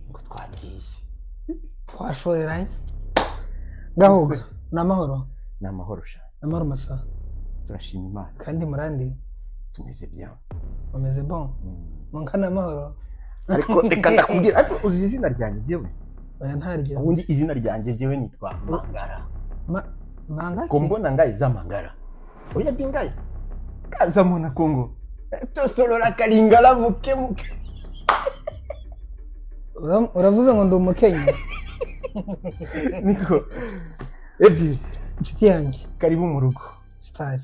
ngo twagiye twashoreranye gahuga namahoro sha namahoro masa turashima Imana kandi murandi tumeze bien umeze bon munkana amahoro ariko reka ndakubwira ariko uzi izina ryanjye jewe oya ntaryo ubundi izina ryanjye jewe nitwa Mangara manga ko mbona ngaye za Mangara oya bingaye kaza mona Kongo tosolora kalingala muke uravuze ngo ndi umukenyi niko ebi inshuti yanjye karibu mu rugo star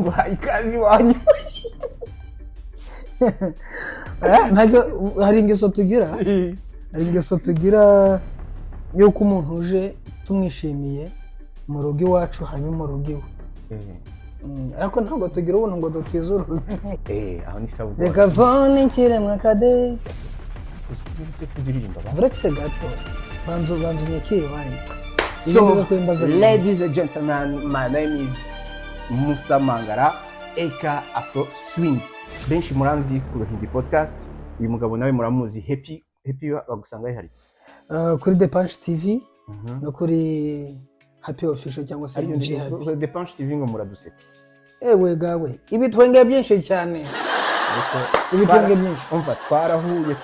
bayi kazi wanyu ntabwo hari ingeso tugira yuko umuntu uje tumwishimiye mu rugo iwacu hanyuma mu rugo iwe ariko ntabwo tugira ubuntu ngo dutize urugo aho ni sawa reka vone nkiremwa kade usubitse kudiririmba uretse gato banzu nyekiri wanyu. So, ladies and gentlemen, my name is Musa Mangara, aka Afro Swing. Benshi muranzi ku Ruhimbi podcast. Uyu mugabo nawe muramuzi Happy bagusanga ihari. Kuri The Punch TV no kuri Happy Official cyangwa se Happy. The Punch TV ngo muradusetse. Ewe gawe, ibitwenge byinshi cyane. Ibitwenge byinshi. Umva twarahuye.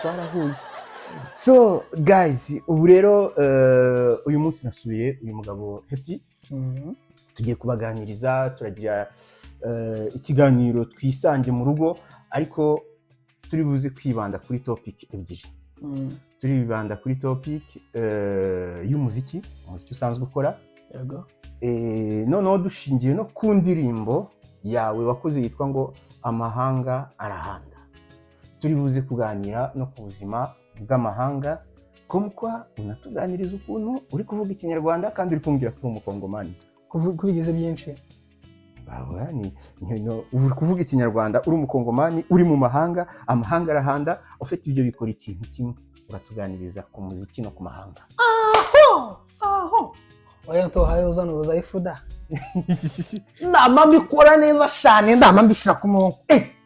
So guys, ubu rero uyu munsi nasubiye uyu mugabo Happy. Tugiye kubaganiriza, turagira ikiganiro twisange mu rugo, ariko turi buze kwibanda kuri topic ebyiri. Turibanda kuri topic y'umuziki usanzwe ukora. Yego. Noneho dushingiye no ku ndirimbo yawe wakoze yitwa ngo Amahanga Arahanda. Turi buze kuganira no ku buzima bw'amahanga, komukwa unatuganiriza ukuntu uri kuvuga ikinyarwanda kandi uri kumbwira ko umukongomani kubigize byinshi. Bawa ni uri kuvuga ikinyarwanda uri umukongomani uri mu mahanga, amahanga arahanda, ufite ibyo bikora ikintu kimwe, uratuganiriza ku muziki no ku mahanga. Aho oya to hayo zano uzayifuda ndama bikora neza cyane, ndama mbishira ku murongo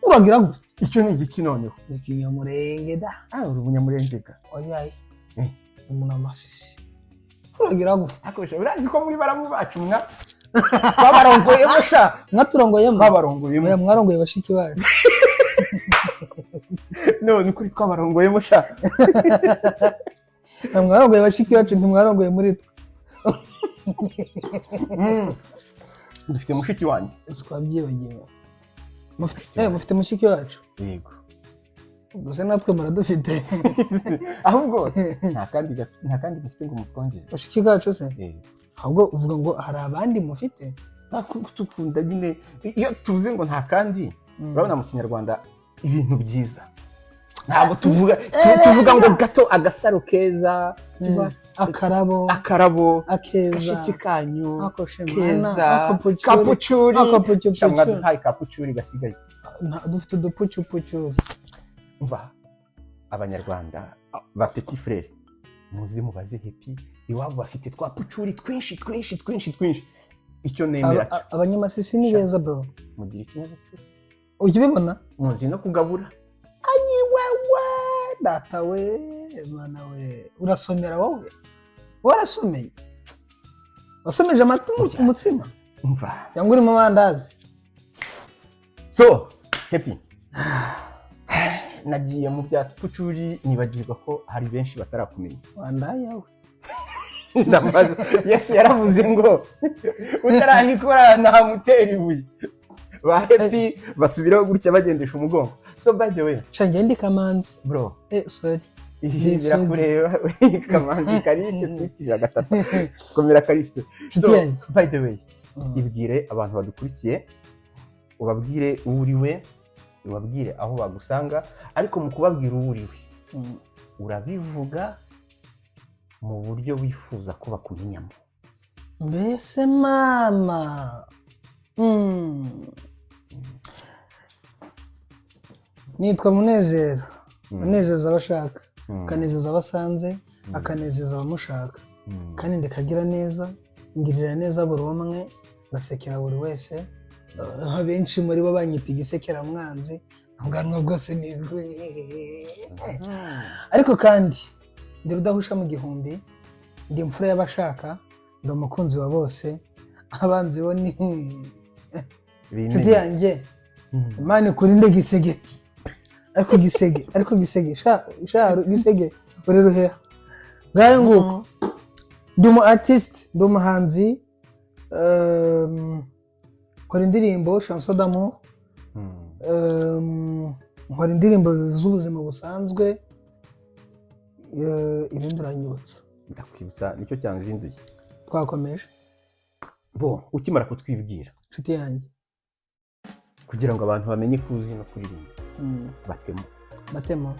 uragira gute? Icyo ni igiki noneho ikinyamurenge da uri umunyamurengega oya umuntu amasisi uragira gute? akosha urazi ko muri baramu bacu twabarongoyemo sha mwaturongoyemo mwarongoye bashiki bacu none kuri twabarongoyemo sha mwarongoye bashiki bacu ntimwarongoye muri twe. dufite mushiki wanyu twabyibagiwe mufite mushiki wacu. Yego. Gusa natwe muradufite. Ahubwo nta kandi mufite ngo mutwongeze. Mushiki wacu se? Ahubwo uvuga ngo hari abandi mufite? Tukunda nyine iyo tuvuze ngo nta kandi urabona mu kinyarwanda ibintu byiza. Ntabwo tuvuga ngo gato agasaro keza, akarabo gashiki kanyu keza kapucuri cyangwa hayi kapucuri gasigaye. Dufite udupucupucuri. Umva abanyarwanda ba petit frère muzi mubaze Happy iwabo bafite twa pucuri twinshi. Icyo nemera cyo abanyamasisi ni beza bro, mugira ikinyabupfura ujye ubibona, muzi no kugabura. Anyi wewe data we mana we, urasomera wowe warasomeye wasomeje amatumu umutsima umva cyangwa uri mu mandazi. So Happy nagiye mu bya pucuri nibagirwa ko hari benshi batarakumenya. Wandaye yawe ndamaze Yesu yaravuze ngo utarahikora nta muteri ibuye. Ba Happy basubiraho gutya bagendesha umugongo. So by the way change ndi Kamanzi bro sorry birakureba Kamanzi Kariste twitira gatatu komera Kariste. So by the way ibwire abantu badukurikiye, ubabwire uriwe, ubabwire aho bagusanga, ariko mu kubabwira uriwe urabivuga mu buryo wifuza ko bakumenyamo. Mbese mama nitwa Munezero, Munezeza abashaka, akanezeza abasanze, akanezeza abamushaka, kandi ndikagira neza, ngirira neza buri umwe, ngasekera buri wese. Benshi muri bo banyita igisekera mwanzi, ubwanwa bwose ni ariko kandi ndi rudahusha mu gihumbi, ndi imfura y'abashaka, ndi umukunzi wa bose, abanzi bo ni nshuti yanjye Imana ikurinde gisegeti. ariko gisege gisege uri ruheha ngayo nguko. Ndi umu artist, ndi umuhanzi, nkora indirimbo chanson d'amour, nkora indirimbo z'ubuzima busanzwe, ibindi uranyibutsa. Ndakwibutsa nicyo cyanzinduye. Twakomeje bo ukimara kutwibwira nshuti yanjye, kugira ngo abantu bamenye ko uzi no kuririmba, batemo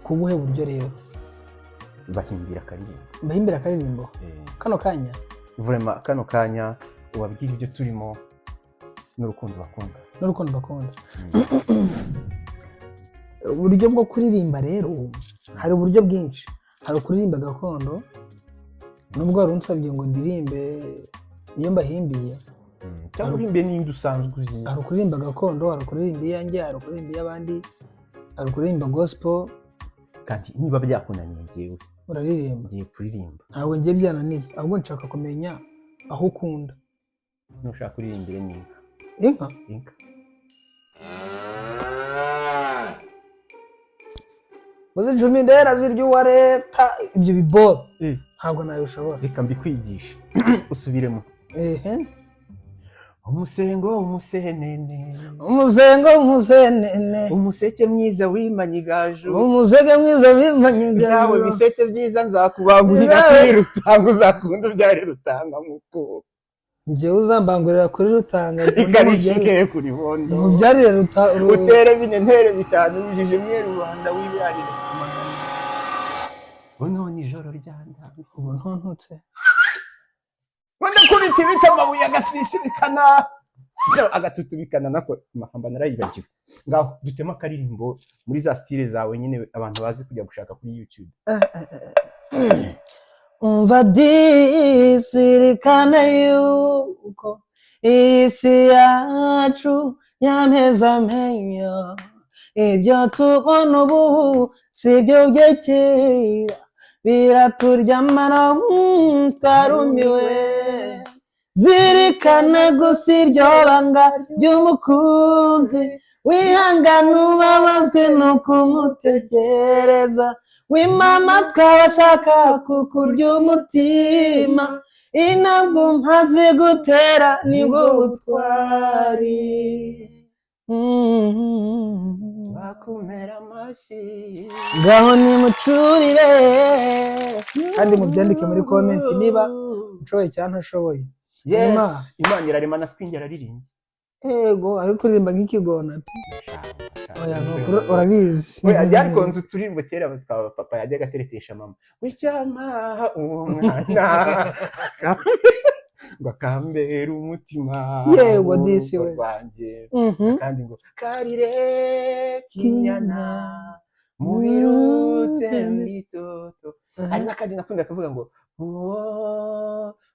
kubuhe buryo rero? Bahimbira akaririmbo kano kanya, vraiment kano kanya ubabwira ibyo turimo n'urukundo bakunda. Uburyo bwo kuririmba rero hari uburyo bwinshi. Hari kuririmba gakondo, nubwo wari unsabye ngo ndirimbe iyo mbahimbiye, cyangwa uririmbe n'indi usanzwe uzi. Hari kuririmba gakondo, hari kuririmba iyanjye, hari kuririmba iy'abandi, hari kuririmba gospel. Kandi niba byakunaniye njyewe uraririmba, ngiye kuririmba. Ntabwo ngiye byananiye, ahubwo nshaka kumenya aho ukunda. Nushaka kuririmbira n'inka. Inka uzi icumi ndera zirya uwa leta, ibyo biboro ntabwo nabishobora. Reka mbikwigisha usubiremo. Umusengo umusenene, umuseke mwiza wimanyigaju, nawe biseke byiza nzakubangurira kuri Rutanga, uzakunda ubyare Rutanga nk'uko njyewe uzambangurira kuri Rutanga, ikarishike kuri bondo, mubyarire utere bine ntere bitanu, ujije mwe Rwanda wibyarire kumagana. None ijoro ryanda ubu ntontutse, wanda kubita ibiti amabuye agasisibikana, agatutubikana nako amahamba narayibagiwe. Ngaho dutema akaririmbo muri za style zawe nyine abantu bazi kujya gushaka kuri YouTube. Umva disirikana yuko isi yacu yameza amenyo, ibyo tubona ubu si byo byekera, biraturya amara twarumiwe. Zirikana gusa iryo banga ry'umukunzi, wihangane ubabazwe no kumutegereza, wimama twabashaka kukurya umutima, intambwe umaze gutera nibwo butwari. Bakumera amashyi ngaho nimucurire, kandi mubyandike muri comment niba nshoboye cyangwa ntashoboye. Yes, Imana irarema na swing araririmba. Yego, ari kuririmba nk'ikigona. Oya no urabizi. We ajya konza uturimbo kera batwa papa yajya gateretesha mama. Wicyama uwo mwana. Bakambera umutima. Yego disi we. Kandi ngo karire kinyana mu birute mbitoto. Ari nakandi nakunda kuvuga ngo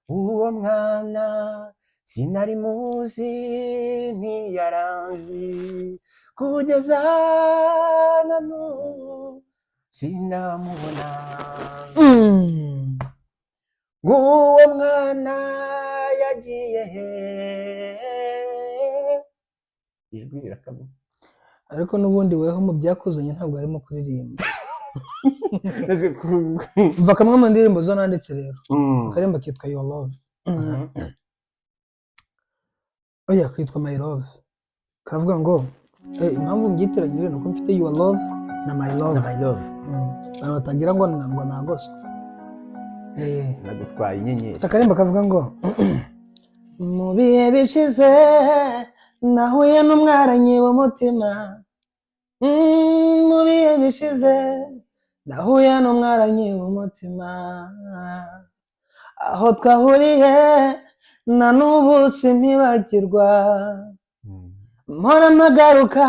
uwo mwana sinari muzi ntiyaranzi, kugeza na n'ubu sinamubona. Uwo mwana yagiye he? Ijwi rirakamye. Ariko n'ubundi weho mu byakuzanye ntabwo arimo kuririmba. Mva kamwe mu ndirimbo zo nanditse rero. Akarimba kitwa Your Love. Oya kwitwa My Love. Karavuga ngo impamvu mbyiteranyije nuko mfite Your Love na My Love. Batagira ngo nagoswe. Nagutwaye inyenyeri. Akarimba kavuga ngo mu bihe bishize nahuye n'umwaranyi w'umutima. Mu bihe bishize nahuye n'umwaranyi w'umutima, aho twahuriye na n'ubu simpibagirwa. Mpora mpagaruka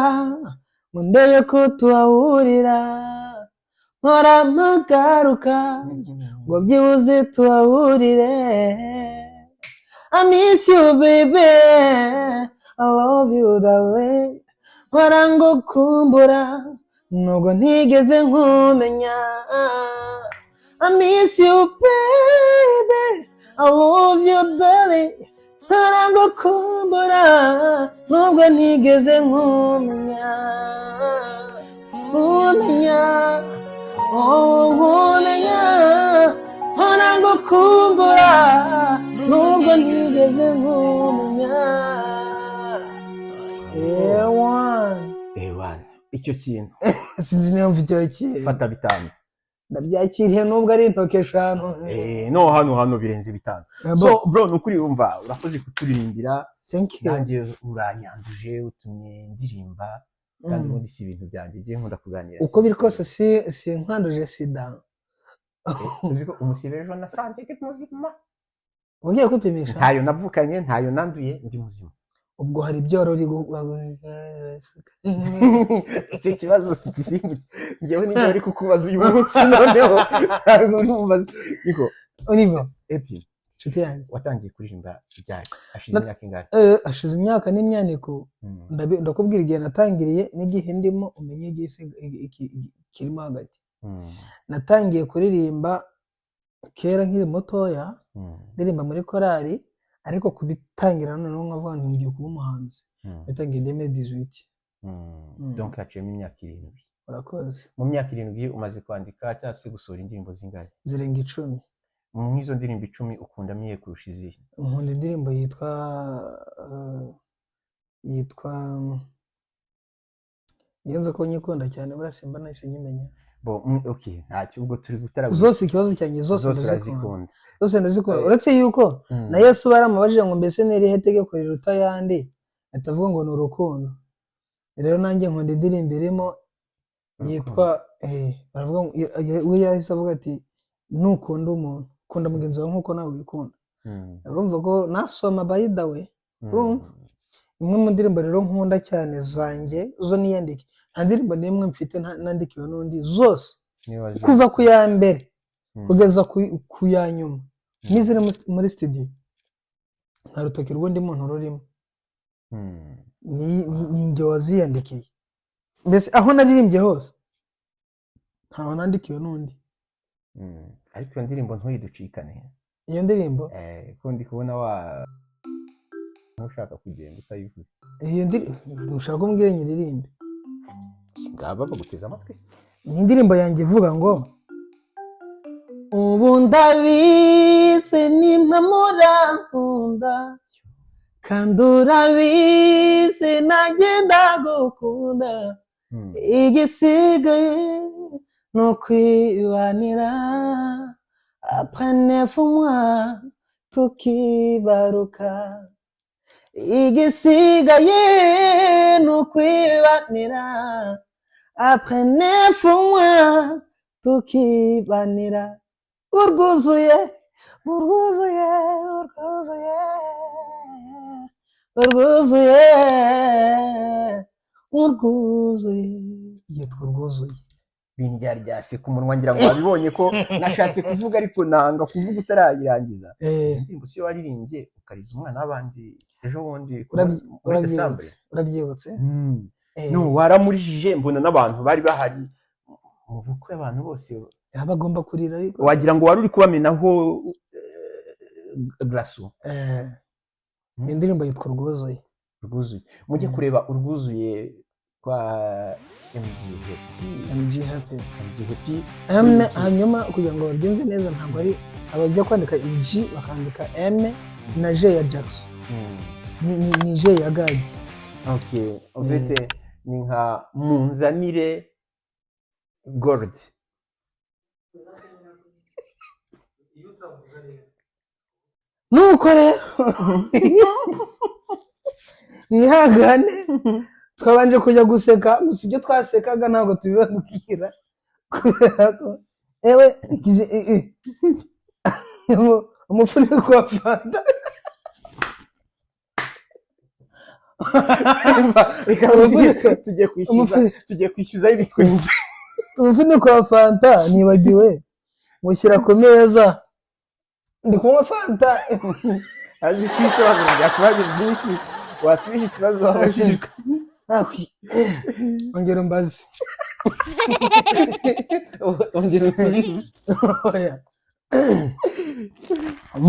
ngo ndebe ko tuhahurira, mpora mpagaruka ngo byibuze tuhahurire. I miss you baby, I love you darling, mpora ngukumbura nubwo ntigeze nkumenya. I miss you baby, I love you darling, mpora ngukumbura nubwo ntigeze nkumenya. Nkumenya, oh nkumenya, mpora ngukumbura nubwo ntigeze nkumenya. Ewana icyo kintu sinzi niyo mva icyo kintu fata 5 ndabyakiriye nubwo ari intoki 5. No hano birenze 5. So bro nukuri wumva urakoze kuturirimbira. Thank you. Nanjye uranyanduje utumye ndirimba kandi ubundi si ibintu byanjye ngiye nkunda kuganira uko biri kose si nkwanduje sida. Uziko umusibe ejo nasanze ndi muzima. Ugiye kwipimisha? Ntayo navukanye, ntayo nanduye, ndi muzima. Ubwo hari ibyorori icyo kibazo tugisimbuke. Ngewe niba ari kukubaza uyu munsi noneho ntabwo numvaze. Niko Oliver epi nshuti yanjye watangiye kuririmba ryari? Hashize imyaka ingahe? Hashize imyaka n'imyaniko. Ndakubwira igihe natangiriye n'igihe ndimo umenye igihe kirimo hagati. Natangiye kuririmba kera nkiri mutoya, ndirimba muri korali, ariko kubitangira noneho nkavuga ngo ngiye kuba umuhanzi. Natangiye 2018. Donc haciyemo imyaka 7. Urakoze. Mu myaka 7 umaze kwandika cyangwa se gusohora indirimbo zingahe? Zirenga 10. Mu izo ndirimbo 10 ukunda miye kurusha izihe? Nkunda indirimbo yitwa yenze ko nyikunda cyane barasimba nahise nyimenya. Okay, ntacyo ubwo turi gutara zose ikibazo cyanjye zose ndazikunda. Zose ndazikunda. Uretse yuko na Yesu baramubajije ngo mbese nirihe tegeko riruta yandi, atavuga ngo ni urukundo. Rero nanjye nkunda indirimbo irimo yitwa aravuga we yahise avuga ati nukunda umuntu kunda mugenzi wawe nkuko nawe wikunda. Urumva ko nasoma by the way. Urumva imwe mu ndirimbo rero nkunda cyane zanjye zo niyandike. Nta ndirimbo n'imwe mfite nandikiwe n'undi, zose kuva ku ya mbere kugeza ku ya nyuma nizire muri studio. Nta rutoki rw'undi muntu rurimo. Ni njye waziyandikiye. Mbese aho naririmbye hose ntaho nandikiwe n'undi. Ariko iyo ndirimbo ntuyiducikane. Iyo ndirimbo ko ndi kubona ntushaka kugenda utayivuze. Iyo ndirimbo ushaka kumbwira nyiririmbe. Singaba baguteza amatwi se. Ni indirimbo yanjye ivuga ngo ubu ndabizi nimpamura nkunda kandi urabizi nagenda gukunda. Igisigaye ni ukwibanira après 9 mois tukibaruka. Igisigaye ni ukwibanira après 9 mois tukibanira. Urwuzuye urwuzuye urwuzuye urwuzuye urwuzuye yitwa urwuzuye. Bindya ryase ku munwa ngira ngo wabibonye ko nashatse kuvuga ariko nanga kuvuga utarayirangiza. Indirimbo si yo waririmbye ukariza umwana w'abandi ejo bundi urabyibutse? No waramurijije mbona n'abantu bari bahari mu bukwe, abantu bose bagomba kurira ariko wagira ngo wari uri kubamenaho glaso. Indirimbo yitwa urwuzuye. Urwuzuye mujye kureba urwuzuye kwa MG Happy. Hanyuma kugira ngo babyumve neza ntabwo ari abajya kwandika MG bakandika M na J ya Jackson. Ni J ya Gadi. Okay, ofete ni nka munzanire gold. Nuko rero mwihangane twabanje kujya guseka, gusa ibyo twasekaga ntabwo tubibabwira kubera ko umufuniko wa fanta tugiye kwishyuza ibitwenge. Umufuniko wa fanta nibagiwe mushyira ku meza ndi kunywa fanta. Azi kwisobanura byakubaje byinshi wasubije ikibazo wabajijwe. ongera umbaze ongera unsubize. Oya.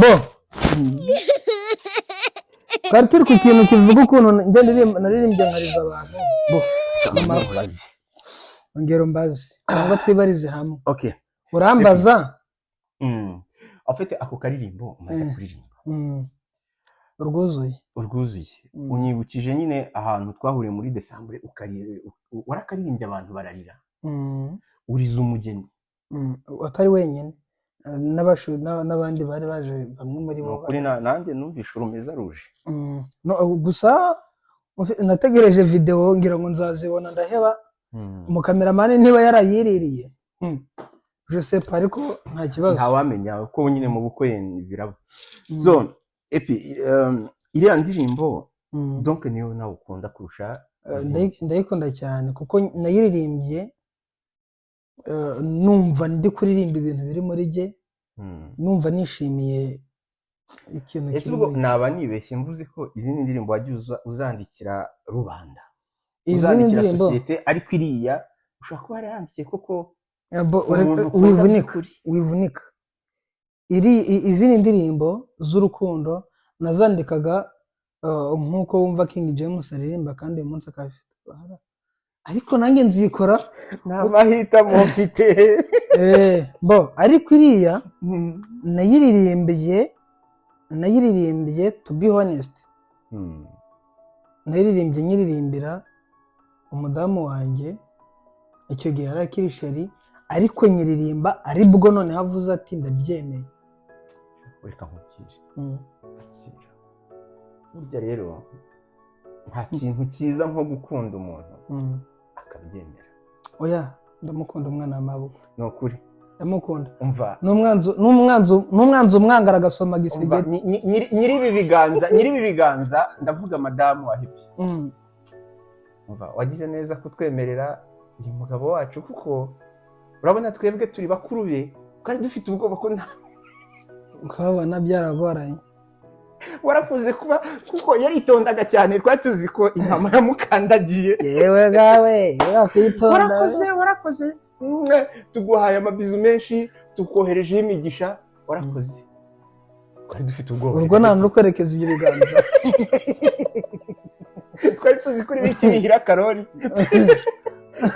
Bo twari turi ku kintu kivuga ukuntu naririmbye nkariza abantu. Bo Amabazi. ongera umbaze cyangwa twibarize hamwe. Okay. Urambaza afite ako karirimbo umaze kuririmba urwuzuye unyibukije nyine ahantu twahuriye muri December warakaririmbye abantu bararira uriza umugeni atari wenyine n'abandi bari baje bamwe muri bo kuri nanjye numvishe urumeza ruje gusa nategereje video ngira ngo nzazibona ndaheba umukameramani niba yarayiririye je sais pas ariko nta kibazo ntawamenya ko nyine mu bukwe biraba so epi iriya ndirimbo donc niyo nawe ukunda kurusha ndayikunda cyane kuko nayiririmbye numva ndi kuririmba ibintu biri muri jye numva nishimiye ikintu ese ubwo naba nibeshye mvuze ko izindi ndirimbo wagiye uzandikira rubanda izindi ndirimbo societe ariko iriya ushobora kuba yarandikiye koko wivunika izindi ndirimbo z'urukundo nazandikaga nk'uko wumva King James aririmba kandi uyu munsi akabifite ariko nanjye nzikora nta mahitamo mfite bo ariko iriya nayiririmbiye to be honest nayiririmbye nyiririmbira umudamu wanjye icyo gihe yari akiri sheri ariko nyiririmba aribwo none havuze ati ndabyemeye reka nkubwire burya rero nta kintu cyiza nko gukunda umuntu akabyemera. Oya ndamukunda umwana w'amaboko ni ukuri ndamukunda umva n'umwanzi umwangara agasoma gisigeti nyiri ibi biganza ndavuga madamu wa Happy umva wagize neza kutwemerera uyu mugabo wacu kuko urabona twebwe turi bakuru be kandi dufite ubwoba ko ukabona byaragoranye warakuze kuba kuko yaritondaga cyane twari tuzi ko intama yamukandagiye yewe gawe yakwitonda warakoze tuguhaye amabizu menshi tukoherejeho imigisha warakoze twari dufite ubwoba urwo nta n'ukwerekeza ibyo biganza twari tuzi kuri bikirihira karori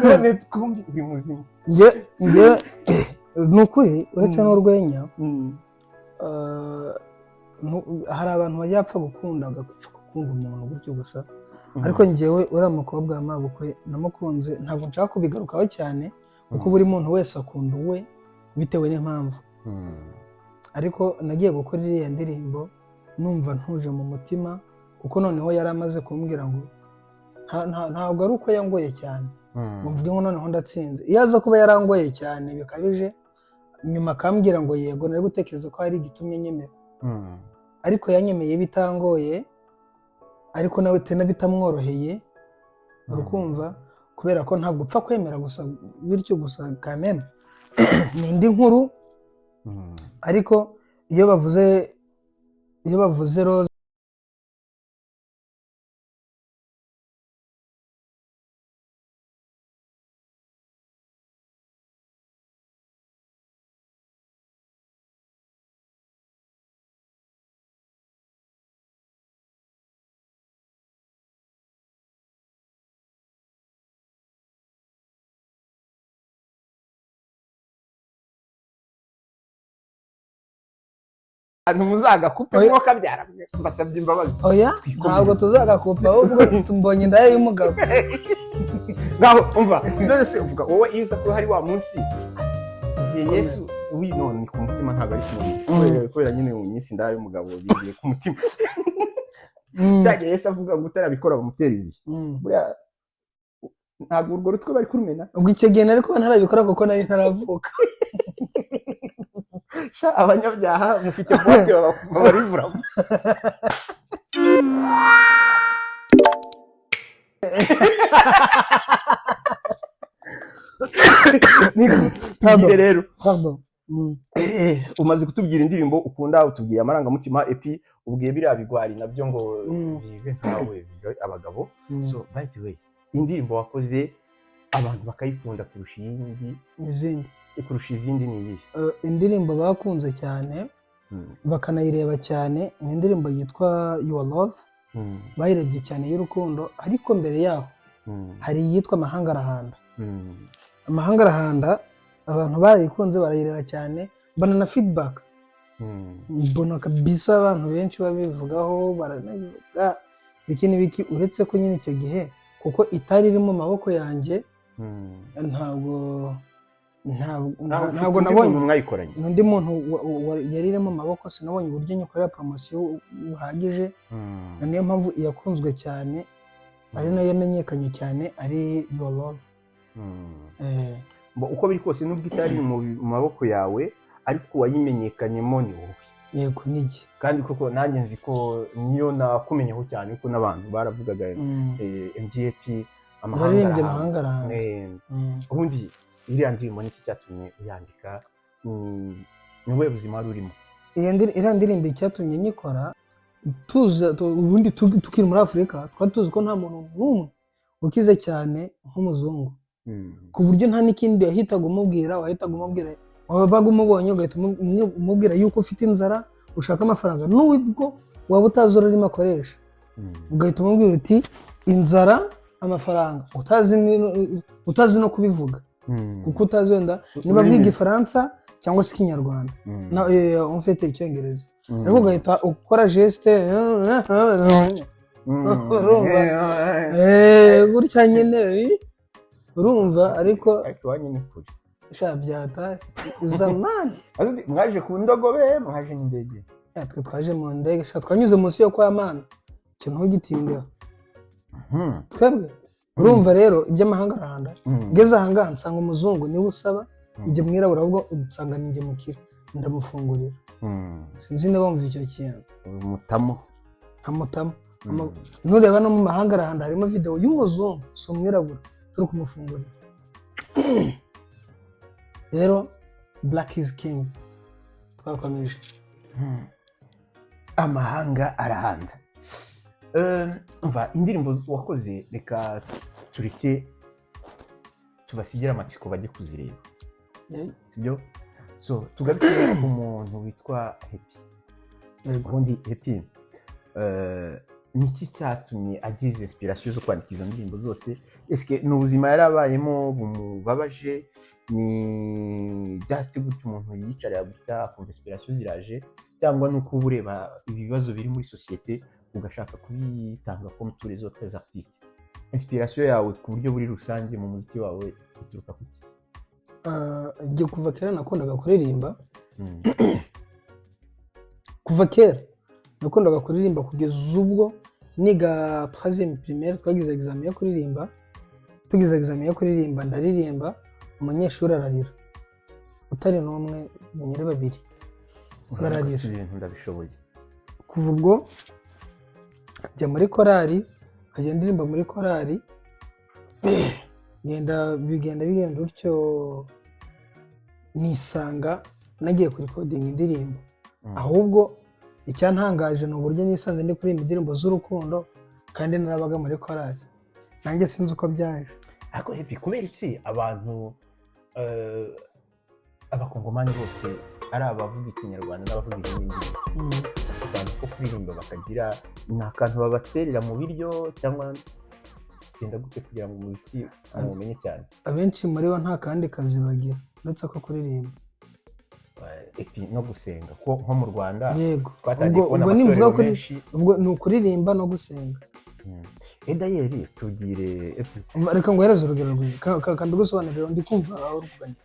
none twumve uri muzima njye ni ukuri uretse n'urwenya hari abantu bajya bapfa gukunda umuntu gutyo gusa ariko njyewe uriya mukobwa w'amabukwe namukunze ntabwo nshaka kubigarukaho cyane kuko buri muntu wese akunda uwe bitewe n'impamvu ariko nagiye gukora iriya ndirimbo numva ntuje mu mutima kuko noneho yari amaze kumbwira ngo ntabwo ari uko yangoye cyane mvuge ngo noneho ndatsinze iyo aza kuba yarangoye cyane bikabije nyuma akambwira ngo yego nari gutekereza ko hari igitumye nyemera ariko yanyemeye bitangoye ariko nawe tena bitamworoheye urukumva kubera ko ntabwo upfa kwemera gusa bityo gusa kameme ni indi nkuru ariko iyo bavuze Rose ntuzagakupe mwo kabyara mbasabye imbabazi oya ntabwo tuzagakupa ahubwo tumbonye indaye y'umugabo ngaho umva none se uvuga wowe iyo uza kuba hari wa munsi igihe Yesu none ku mutima ntabwo ari kumwe kubera nyine unyisi indaye y'umugabo bigiye ku mutima cyagiye Yesu avuga ngo utarabikora bamutera ibiye buriya ntabwo urwo rutwe bari kurumena ubwo icyo gihe nari kuba ntarabikora kuko nari ntaravuka abanyabyaha mufite bote babarivuramo tugire rero umaze kutubwira indirimbo ukunda utubwiye amarangamutima epi ubwiye biriya bigwari nabyo ngo bibe nkawe abagabo so by the way indirimbo wakoze abantu bakayikunda kurusha izindi ni iyihe? Indirimbo bakunze cyane bakanayireba cyane ni indirimbo yitwa Your Love, bayirebye cyane y'urukundo, ariko mbere yaho hari iyitwa Amahanga Arahanda. Amahanga Arahanda abantu barayikunze barayireba cyane, mbona na feedback, mbona kabisa abantu benshi babivugaho baranayivuga biki n'ibiki, uretse ko nyine icyo gihe kuko itari iri mu maboko yanjye ntabwo nabonye mwayikoranye n'undi muntu yari iri mu maboko, sinabonye uburyo nyikorera promosiyo buhagije, niyo mpamvu iyakunzwe cyane ari nayo yamenyekanye cyane ari Your Love. Uko biri kose nubwo itari mu maboko yawe ariko wayimenyekanyemo ni wowe. Yego niki, kandi koko nanjye nzi ko niyo nakumenyeho cyane ko n'abantu baravugaga MGP Amahanga Arahanda. Ubundi iriya ndirimbo niki cyatumye uyandika, ni wowe buzima wari urimo? Iriya ndirimbo icyatumye nyikora, ubundi tukiri muri Afurika twari tuzi ko nta muntu n'umwe ukize cyane nk'umuzungu, ku buryo nta n'ikindi wahitaga umubwira, wabaga umubonye ugahita umubwira yuko ufite inzara ushaka amafaranga, n'ubwo waba utazi ururimi akoresha ugahita umubwira uti inzara amafaranga, utazi no kubivuga kuko utazi wenda niba avuga Igifaransa cyangwa se Ikinyarwanda ufite Icyongereza, ariko ugahita ukora geste gutya nyine urumva, ariko iwanyu ni kure byata zamani. Mwaje ku ndogobe, mwaje n'indege? Twe twaje mu ndege, twanyuze munsi yo kwa Mana, cyo ntugitindeho twebwe. Urumva rero iby'Amahanga Arahanda, ngeze aha ngaha nsanga umuzungu niwe usaba, njye mwirabura ahubwo nsanga ninjye mukira, ndamufungurira. Sinzi niba wumva icyo kintu. Mutamo amutamo. Nureba no mu Mahanga Arahanda harimo video y'umuzungu, si umwirabura, turi kumufungurira. Rero Black is King twakomeje. Amahanga Arahanda. Umva indirimbo wakoze, reka tureke tubasigira amatsiko bajye kuzireba, sibyo? So tugaruke ku muntu witwa Happy. Ubundi Happy niki cyatumye agize inspiration zo kwandika izo ndirimbo zose? Eske ni ubuzima yarabayemo bumubabaje, ni just gutyo umuntu yicara gutya akumva inspiration ziraje, cyangwa nuko ureba ibibazo biri muri societe ugashaka kubitanga comme tous les autres artistes? Inspiration yawe ku buryo buri rusange mu muziki wawe ituruka kuki? Igihe kuva kera nakundaga kuririmba, kuva kera nakundaga kuririmba kugeza ubwo niga 3e primaire twagize examen yo kuririmba. Tugize examen yo kuririmba ndaririmba, umunyeshuri ararira, utari n'umwe banyere babiri bararira. Ibintu ndabishoboye. Kuva ubwo njya muri korali, nkajya ndirimba muri korali, bigenda utyo nisanga nagiye kuri recording indirimbo. Ahubwo icyantangaje ni uburyo nisanze ndi kuririmba indirimbo z'urukundo kandi narabaga muri korali, nanjye sinzi uko byaje. Ariko Happy, kubera iki abantu abakongomani bose ari abavuga Ikinyarwanda n'abavuga izindi ndimi, cyane ko kuririmba bakagira ni akantu babaterera mu biryo, cyangwa genda gute kugira ngo umuziki mumenye cyane? Abenshi muri bo nta kandi kazi bagira uretse ko kuririmba no gusenga, ko nko mu Rwanda twatangiye kubona amatorero menshi, ubwo ni ukuririmba no gusenga. Edayeri tugire reka nguhereze urugero rwiza kandi gusobanurira ndi kumva aho rukuganya,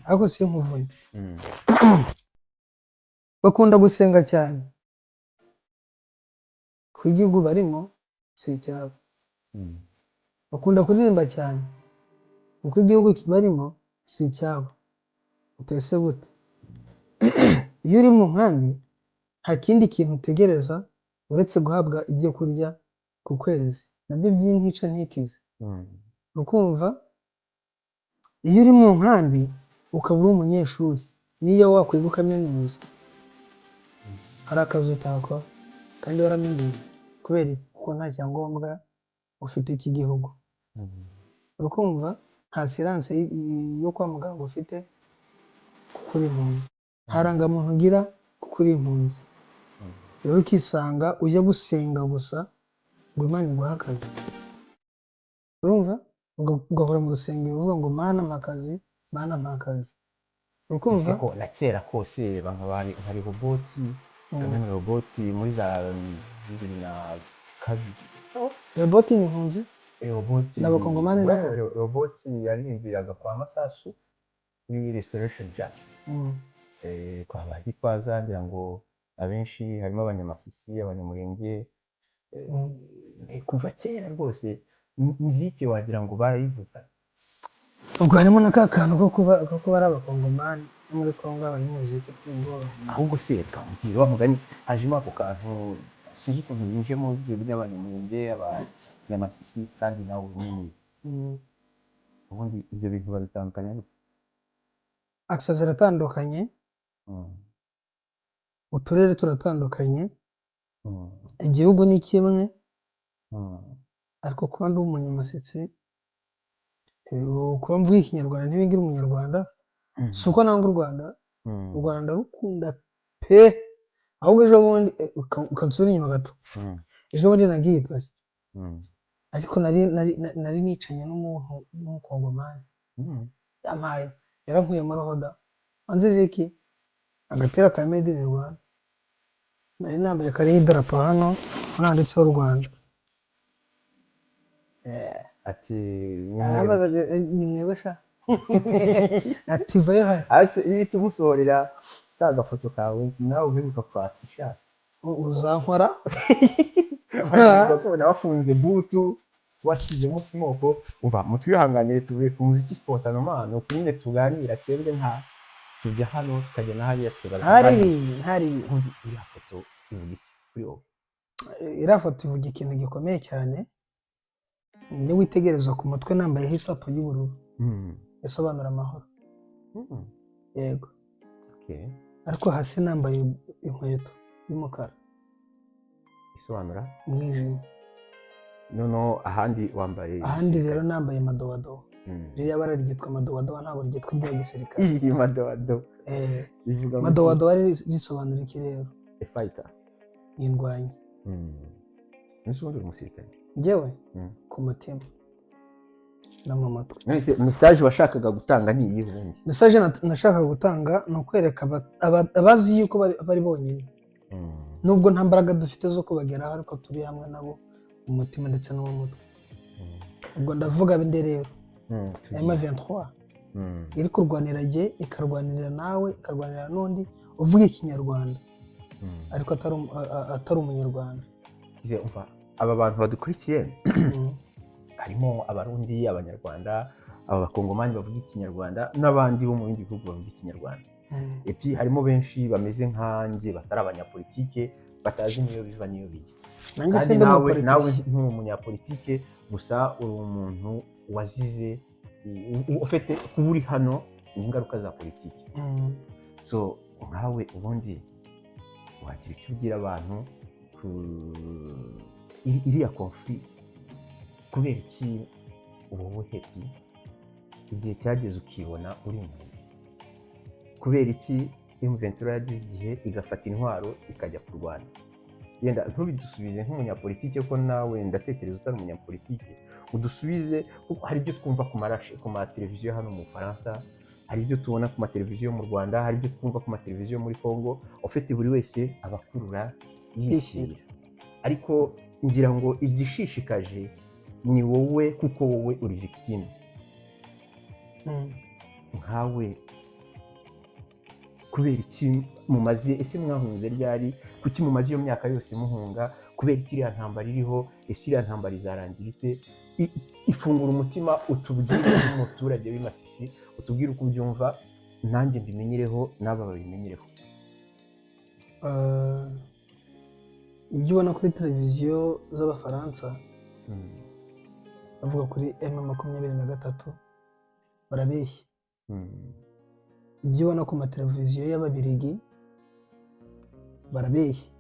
ariko si nkuvune. Bakunda gusenga cyane, ku igihugu barimo si icyabo. Bakunda kuririmba cyane, uko igihugu barimo si icyabo. Utese gute? Iyo uri mu nkambi nta kindi kintu utegereza uretse guhabwa ibyo kurya ku kwezi, nabyo by'intica ntikize. Ukumva iyo uri mu nkambi ukaba uri umunyeshuri, niyo wakwiga kaminuza hari akazi utakora kandi waramenyeye kubera ko nta cyangombwa ufite iki gihugu. urukumva nta siranse yo kwa muganga ufite kuko uri impunzi, nta rangamuntu ugira kuko uri impunzi, rero ukisanga ujya gusenga gusa ngo Imana iguhe akazi, urumva ugahora mu rusengero uvuga ngo Mana mpa akazi, Mana mpa akazi, urukumva ko na kera kose hari roboti muri za 2002 roboti ni impunzi roboti n'abakongomani nabo roboti yaririmbiraga kwa Masasu kuri restoration jam kwa Bahitwaza, ngira ngo abenshi harimo abanyamasisi, abanyamurenge, kuva kera rwose muziki wagira ngo barayivuga. ubwo harimo na ka kantu ko kuba ari abakongomani no muri Kongo abanyamuziki tw'ubwoba, ahubwo se twambwira wa mugani hajemo ako kantu sinzi ukuntu yinjemo ibyo by'abanyamurenge, abanyamasisi kandi nawe nyine ubundi ibyo bintu babitandukanya ariko access ziratandukanye, uturere turatandukanye, igihugu ni kimwe, ariko kuba ndi umunyamasisi kuba mvuga ikinyarwanda ntibingira umunyarwanda si uko nanga u Rwanda, u Rwanda rukunda pe, ahubwo ejo bundi ukansura inyuma gato, ejo bundi nagiye i Paris, ariko nari nicanye n'umuntu w'umukongomani yampaye yarankuyemo rohoda wanzize iki agapira ka made in Rwanda, nari nambaye kariho idarapo hano handitseho u Rwanda, ati ni mwebwe sha ati vayo hari ase iyo tumusohorera ka gafoto kawe nawe uheruka kwatisha uzankora bakubona wafunze butu wasizemo smoko umva mutwihanganire tuvuye ku muziki spontanement no nyine tuganira twebwe nka tujya hano tukajya na hariya hari iriya foto ivuga iki kuri wowe? iriya foto ivuga ikintu gikomeye cyane, ni witegereza ku mutwe nambayeho isapo y'ubururu yasobanura amahoro, yego, ariko hasi nambaye inkweto y'umukara isobanura umwijima, noneho ahandi wambaye ahandi rero nambaye madowadowa, ririya bara ryitwa madowadowa ntabwo ryitwa irya gisirikare. iyi madowadowa risobanura iki rero? fighter, indwanyi. n'usundi uri umusirikare njyewe ku mutima no mu matwi. message washakaga gutanga ni iyi ubundi? Message nashakaga gutanga ni ukwereka abazi yuko bari bonyine, nubwo nta mbaraga dufite zo kubageraho, ariko turi hamwe nabo mu mutima ndetse no mu mutwe. ubwo ndavuga binde rero M23 iri kurwanira jye, ikarwanirira nawe, ikarwanirira n'undi uvuga ikinyarwanda ariko atari umunyarwanda. aba bantu badukurikiye harimo abarundi, abanyarwanda, aba bakongomani bavuga ikinyarwanda n'abandi bo mu bindi bihugu bavuga ikinyarwanda, epi harimo benshi bameze nkanjye batari abanyapolitike, batazi niyo biva niyo bijya. Kandi nawe nk'umunyapolitike gusa uri umuntu wazize ufite kuba uri hano n'ingaruka za politiki. So nkawe ubundi wagira icyo ubwira abantu iriya conflict kubera iki wowe happy igihe cyageze ukibona uri impunzi? Kubera iki M23 yagize igihe igafata intwaro ikajya kurwana? Yenda ntubidusubize nk'umunyapolitike ko nawe ndatekereza utari umunyapolitike, udusubize kuko hari ibyo twumva ku mateleviziyo hano mu Faransa, hari ibyo tubona ku mateleviziyo mu Rwanda, hari ibyo twumva ku mateleviziyo muri Congo, ufite buri wese abakurura yishyira, ariko ngira ngo igishishikaje ni wowe kuko wowe uri victime. nkawe kubera iki mumaze, ese mwahunze ryari, kuki mumaze iyo myaka yose muhunga, kubera iki iriya ntambara iriho, ese iriya ntambara izarangira ite? Ifungura umutima utubwire nk'umuturage w'i Masisi, utubwire uko ubyumva, nanjye mbimenyereho n'aba babimenyereho. ibyo ubona kuri televiziyo z'abafaransa bavuga kuri M23 barabeshya. ibyo ubona ku mateleviziyo y'ababirigi barabeshya.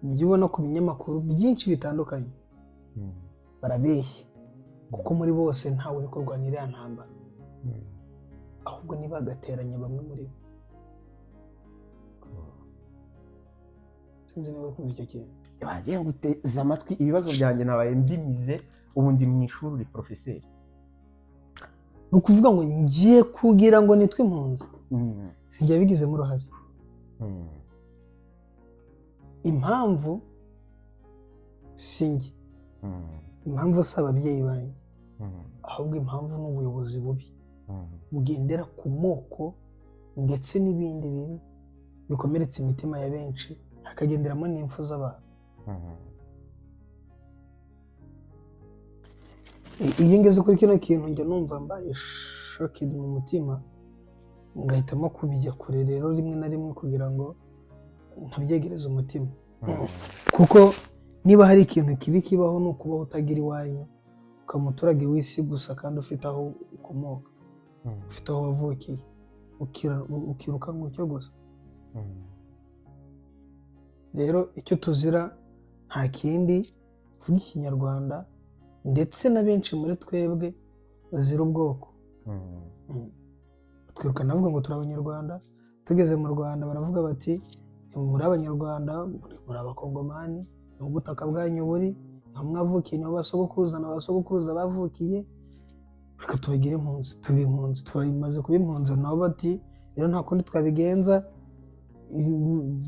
ibyo ubona ku binyamakuru byinshi bitandukanye barabeshya. kuko muri bose ntawe uri kurwanira iriya ntambara, ahubwo ntibagateranya bamwe muri bo. Sinzi niba uri kumva icyo kintu. wagiye guteza amatwi ibibazo byanjye nabaye mbimize, ubu ndi mu ishuri uri porofeseri. Ni ukuvuga ngo ngiye kugira ngo nitwe impunzi, sinjya bigizemo uruhare. Impamvu sinjye, impamvu si ababyeyi banjye, ahubwo impamvu ni ubuyobozi bubi bugendera ku moko ndetse n'ibindi bibi bikomeretsa imitima ya benshi, hakagenderamo n'impfu z'abantu. Iyo ngeze kuri kino kintu njya numva mbaye shokedi mu mutima, ngahitamo kubijya kure rero rimwe na rimwe kugira ngo ntabyegereze umutima. Kuko niba hari ikintu kibi kibaho ni ukubaho utagira iwanyu, ukaba umuturage w'isi gusa kandi ufite aho ukomoka, ufite aho wavukiye, ukiruka nk'utyo gusa. Rero icyo tuzira nta kindi, kuvuga ikinyarwanda, ndetse na benshi muri twebwe bazira ubwoko. Twiruka navuga ngo turi abanyarwanda, tugeze mu Rwanda baravuga bati muri abanyarwanda, muri abakongomani, ni ubutaka bwanyu buri, niho mwavukiye, niho basogokuruza na basogokuruza bavukiye, reka tubagire impunzi, tuba impunzi, tumaze kuba impunzi. Nabo bati rero nta kundi twabigenza,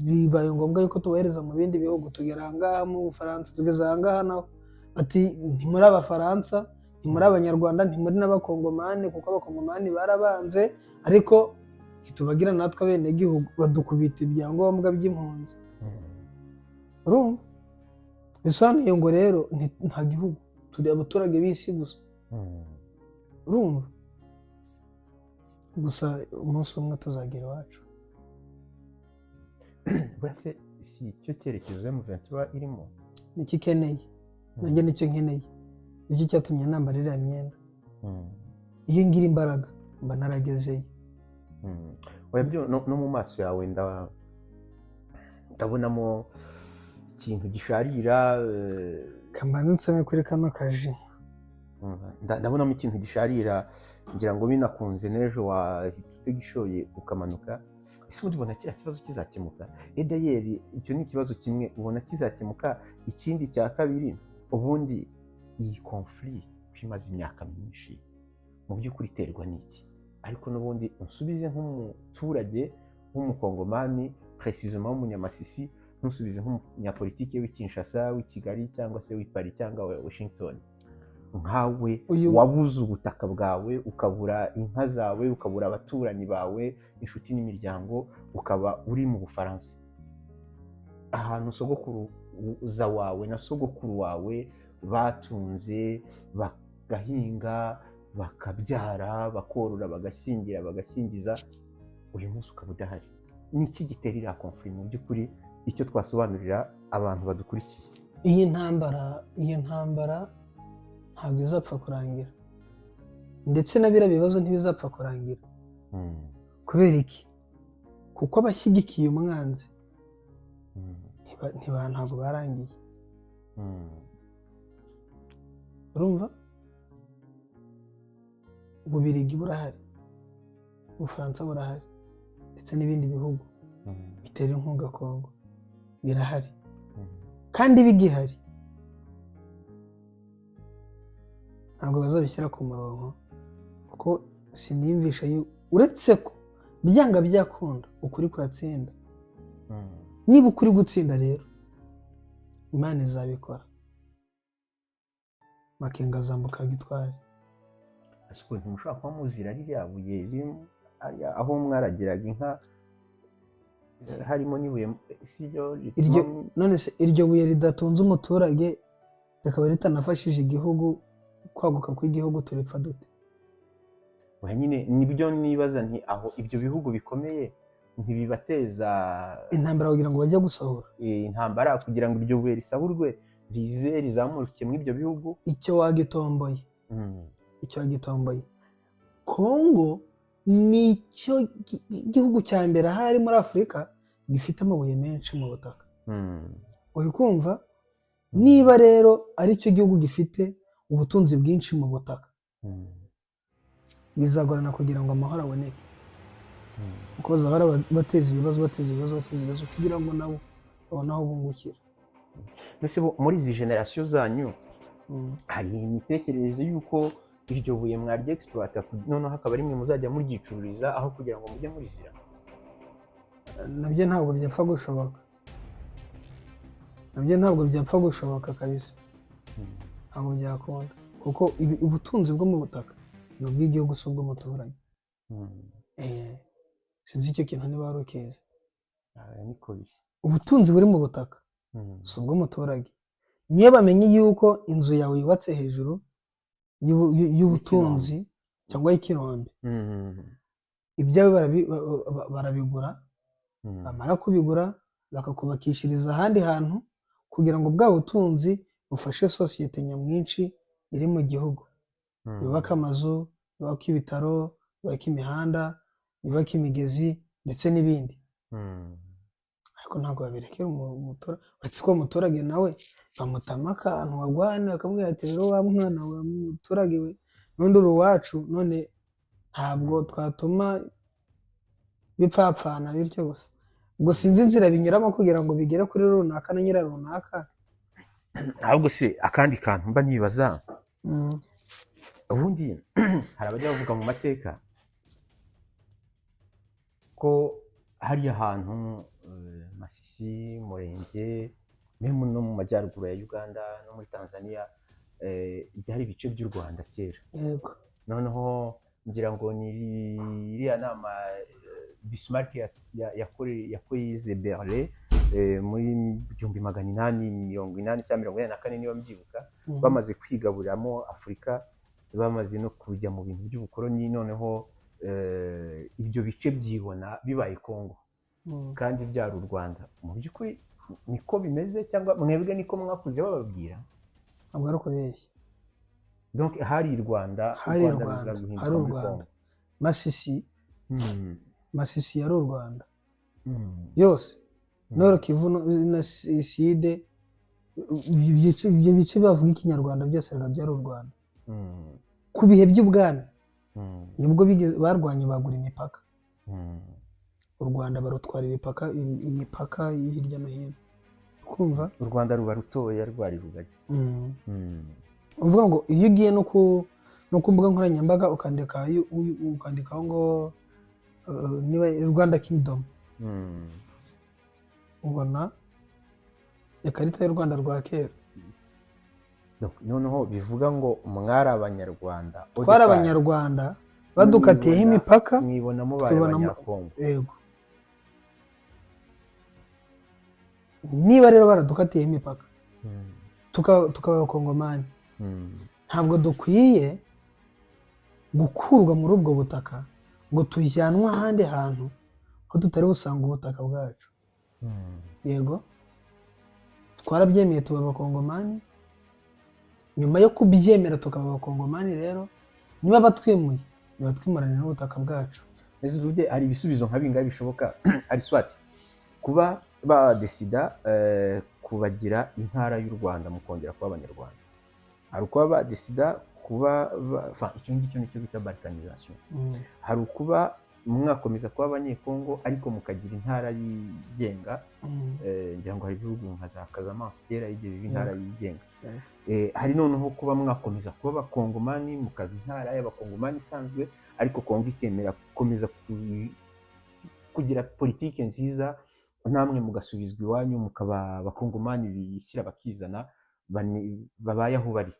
bibaye ngombwa yuko tubohereza mu bindi bihugu. Tugera ahangaha mu Bufaransa, tugeze ahangaha naho bati ntimuri abafaransa, ntimuri abanyarwanda, ntimuri n'abakongomani, kuko abakongomani barabanze, ariko ntitubagira natwe abenegihugu, badukubita ibyangombwa by'impunzi. Urumva? Bisobanuye ngo rero nta gihugu, turi abaturage b'isi gusa. Urumva? Gusa umunsi umwe tuzagera iwacu. Burase si cyo cyerekezo M23 irimo? Niki keneye, nanjye nicyo nkeneye, nicyo cyatumye nambara iriya myenda. Iyo ngira imbaraga mba naragezeyo. Webyo no mu maso yawe ndabonamo ikintu gisharira. Kamanzi nsome kuri kano kaji. Ndabonamo ikintu gisharira, ngira ngo binakunze n'ejo wahita utegishoye ukamanuka. Ese ubundi ubona kiriya kibazo kizakemuka? Edayeri icyo ni ikibazo kimwe, ubona kizakemuka? Ikindi cya kabiri, ubundi iyi conflit kwimaze imyaka myinshi mu by'ukuri iterwa n'iki? Ariko n'ubundi unsubize nk'umuturage w'umukongomani, precisement w'umunyamasisi, ntusubize nk'umunyapolitike w'i Kinshasa, w'i Kigali, cyangwa se w'i Paris cyangwa Washington. Nkawe wabuze ubutaka bwawe, ukabura inka zawe, ukabura abaturanyi bawe, inshuti n'imiryango, ukaba uri mu Bufaransa, ahantu sogokuruza wawe na sogokuru wawe batunze, bagahinga, bakabyara, bakorora, bagashyingira, bagashyingiza. Uyu munsi ukaba udahari. Ni iki gitera iriya conflit mu by'ukuri? Icyo twasobanurira abantu badukurikiye, iyi ntambara ntabwo izapfa kurangira, ndetse na biriya bibazo ntibizapfa kurangira. Kubera iki? Kuko abashyigikiye umwanzi ntabwo barangiye. Urumva? Ububirigi burahari, Ubufaransa burahari, ndetse n'ibindi bihugu bitera inkunga Kongo birahari. Kandi bigihari ntabwo bazabishyira ku murongo, kuko siniyumvisha uretse ko byanga byakunda ukuri kuratsinda. Niba ukuri gutsinda rero, Imana izabikora, Makenga azambuka gitwari. ese ukuntu mushobora kuba muzira ririya buye aho mwaragiraga inka, harimo n'ibuye, si ryo none se iryo buye ridatunze umuturage, rikaba ritanafashije igihugu kwaguka kw'igihugu, turipfa dute? Oya nyine nibyo nibaza nti, aho ibyo bihugu bikomeye ntibibateza intambara kugira ngo bajye gusahura intambara, kugira ngo iryo buye risahurwe rize rizamuke muri ibyo bihugu? Icyo wagitomboye, icyo wagitomboye. Kongo nicyo gihugu cya mbere ahari muri Afurika gifite amabuye menshi mu butaka. Uri kumva? Niba rero ari cyo gihugu gifite ubutunzi bwinshi mu butaka bizagorana kugira ngo amahoro aboneke, kuko bazahora bateza ibibazo kugira ngo nabo babone aho bungukira. mbese muri izi generasiyo zanyu hari imitekerereze y'uko iryo buye mwarya exploita noneho hakaba ari mwe muzajya muryicururiza aho kugira ngo mujye murisira? Nabyo ntabwo byapfa gushoboka, nabyo ntabwo byapfa gushoboka kabisa, ntabwo byakunda, kuko ubutunzi bwo mu butaka ni ubw'igihugu si ubw'umuturage. Sinzi icyo kintu niba wari ukizi. Ubutunzi buri mu butaka si ubw'umuturage. Niyo bamenye yuko inzu yawe yubatse hejuru y'ubutunzi cyangwa y'ikirombe, ibyawe barabigura, bamara kubigura bakakubakishiriza ahandi hantu kugira ngo bwa butunzi bufashe sosiyete nyamwinshi iri mu gihugu, yubaka amazu, yubaka ibitaro, yubaka imihanda, yubaka imigezi ndetse n'ibindi. Ariko ntabwo babirekera umuturage, uretse ko umuturage nawe bamutama akantu wagwane bakamubwira ati rero wa mwana wa muturage we n'undi uri uwacu, none ntabwo twatuma bipfapfana bityo gusa. Ubwo sinzi inzira binyuramo kugira ngo bigere kuri runaka na nyira runaka. Ahubwo se akandi kantu mba nibaza, ubundi hari abajya bavuga mu mateka ko hari ahantu Masisi, Murenge, memu no mu majyaruguru ya Uganda no muri Tanzania byari ibice by'u Rwanda kera. Yego. Noneho ngira ngo ni iriya nama Bismarck yakoze Berlin muri 1880 cyangwa 1884 niba mbyibuka, bamaze kwigaburiramo Afurika, bamaze no kujya mu bintu by'ubukoloni, noneho ibyo bice byibona bibaye Kongo kandi byari u Rwanda. Mu by'ukuri niko bimeze cyangwa mwebwe niko mwakuze bababwira? Ntabwo ari ukubeshya. Donc hari u Rwanda, hari u Rwanda, Masisi yari u Rwanda yose, Nord Kivu na Sud, ibyo bice bavuga ikinyarwanda byose byari u Rwanda. Ku bihe by'ubwami nibwo barwanye bagura imipaka, u Rwanda barutwara imipaka hirya no hino, kumva u Rwanda ruba rutoya rwari rugari. Uvuga ngo iyo ugiye no ku mbuga nkoranyambaga ukandikaho ngo niba Rwanda Kingdom, ubona ikarita y'u Rwanda rwa kera. Noneho bivuga ngo mwari abanyarwanda, twari abanyarwanda badukatiyeho imipaka, mwibonamo bari abanyakongo. Yego. Niba rero baradukatiyeho imipaka tukaba abakongomani, ntabwo dukwiye gukurwa muri ubwo butaka ngo tujyanwe ahandi hantu ko tutari busanga ubutaka bwacu. Yego, twarabyemeye tuba abakongomani. Nyuma yo kubyemera tukaba abakongomani, rero niba batwimuye nibatwimuranira n'ubutaka bwacu. Ese uvuge hari ibisubizo nka bingahe bishoboka? Ari swati kuba badesida kubagira intara y'u Rwanda mukongera kuba abanyarwanda, hari ukuba badesida kuba icyo ngicyo nicyo bita balkanisation, hari ukuba mwakomeza kuba abanyekongo ariko mukagira intara yigenga. Ngira ngo hari ibihugu nka za Casamance kera yigeze intara yigenga. Hari noneho kuba mwakomeza kuba abakongomani mukaba intara y'abakongomani isanzwe, ariko Kongo ikemera gukomeza kugira politike nziza, namwe mugasubizwa iwanyu mukaba abakongomani bishyira bakizana babaye aho bari.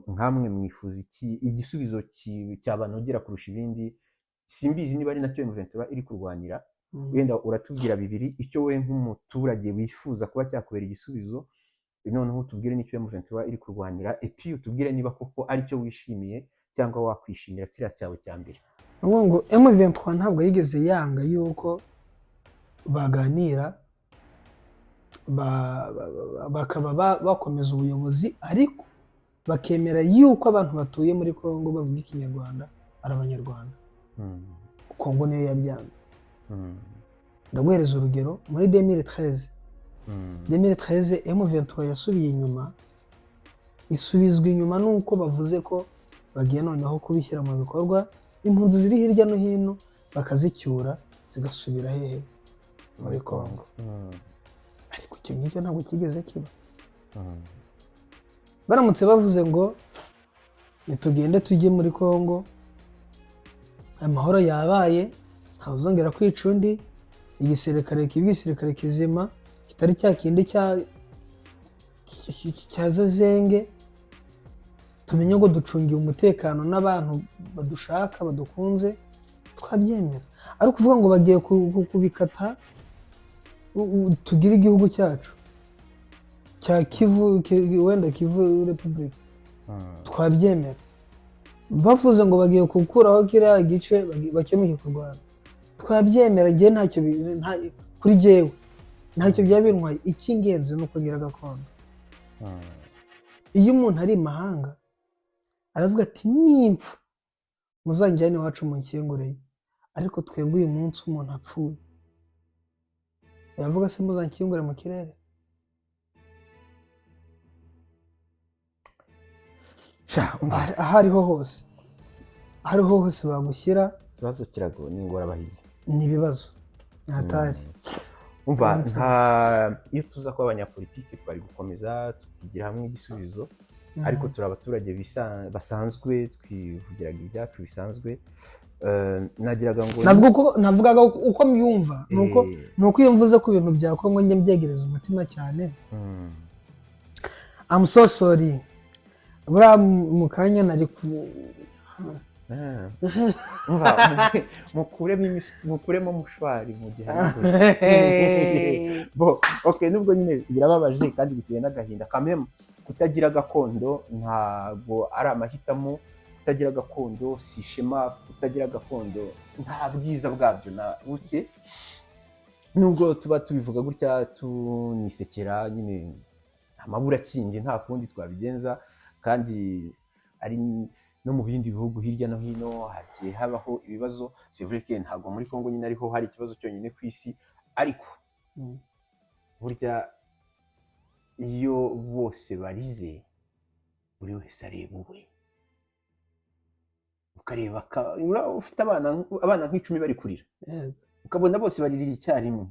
Nkamwe mwifuza iki igisubizo cyabanogera kurusha ibindi? Simbizi niba ari nacyo M23 iri kurwanira, wenda uratubwira bibiri icyo we nk'umuturage wifuza kuba cyakubera igisubizo, noneho utubwire n'icyo M23 iri kurwanira, epi utubwire niba koko aricyo wishimiye cyangwa wakwishimira kiriya cyawe cya mbere. Ngo M23 ntabwo yigeze yanga yuko baganira bakaba bakomeza ubuyobozi, ariko bakemera yuko abantu batuye muri Kongo bavuga ikinyarwanda ari abanyarwanda. Kongo niyo yabyanze. Ndaguhereza urugero, muri 2013 M23 yasubiye inyuma isubizwa inyuma nuko bavuze ko bagiye noneho kubishyira mu bikorwa, impunzi ziri hirya no hino bakazicyura zigasubira hehe muri Kongo. Ariko icyo ngicyo ntabwo kigeze kiba. Baramutse bavuze ngo nitugende tujye muri Kongo, amahoro yabaye, ntawuzongera kwica undi, igisirikare kibwisirikare kizima kitari cya kindi cya zazenge, tumenye ngo ducungiye umutekano n'abantu badushaka badukunze, twabyemera. Ariko kuvuga ngo bagiye kubikata tugire igihugu cyacu cya Kivu, wenda Kivu Republic, twabyemera. Bavuze ngo bagiye gukuraho kiriya gice bakemeke ku Rwanda, twabyemera. Njye ntacyo kuri jyewe ntacyo byabintwaye. Icy'ingenzi ni ukugira gakondo. Iyo umuntu ari imahanga aravuga ati nimpfa muzanjyane iwacu munshyingureye, ariko twebwe uyu munsi umuntu apfuye yavuga se muzanshyingure mu kirere? Aho ariho hose bagushyira, ikibazo kirago ni ingorabahizi, ni ibibazo ntatari. umva iyo tuza kuba abanyapolitiki twari gukomeza tukigira hamwe igisubizo, ariko turi abaturage basanzwe twivugiraga ibyacu bisanzwe. Nagiraga ngo navugaga uko myumva, nuko iyo mvuze ku bintu bya Kongo njye mbyegereza umutima cyane. I'm so sorry, buriya mu kanya nari mukuremo mushwari mu gihe okay, nubwo nyine birababaje kandi biteye n'agahinda kamwe. Kutagira gakondo ntabwo ari amahitamo, kutagira gakondo si ishema, kutagira gakondo nta bwiza bwabyo na buke. Nubwo tuba tubivuga gutya tunisekera, nyine amabura kindi nta kundi twabigenza, kandi ari no mu bindi bihugu hirya no hino hagiye habaho ibibazo. C'est vrai que ntabwo muri Kongo nyine ariho hari ikibazo cyonyine ku isi, ariko burya iyo bose barize buri wese areba uwe, ukareba ufite abana nk'icumi bari kurira, ukabona bose baririra icyarimwe.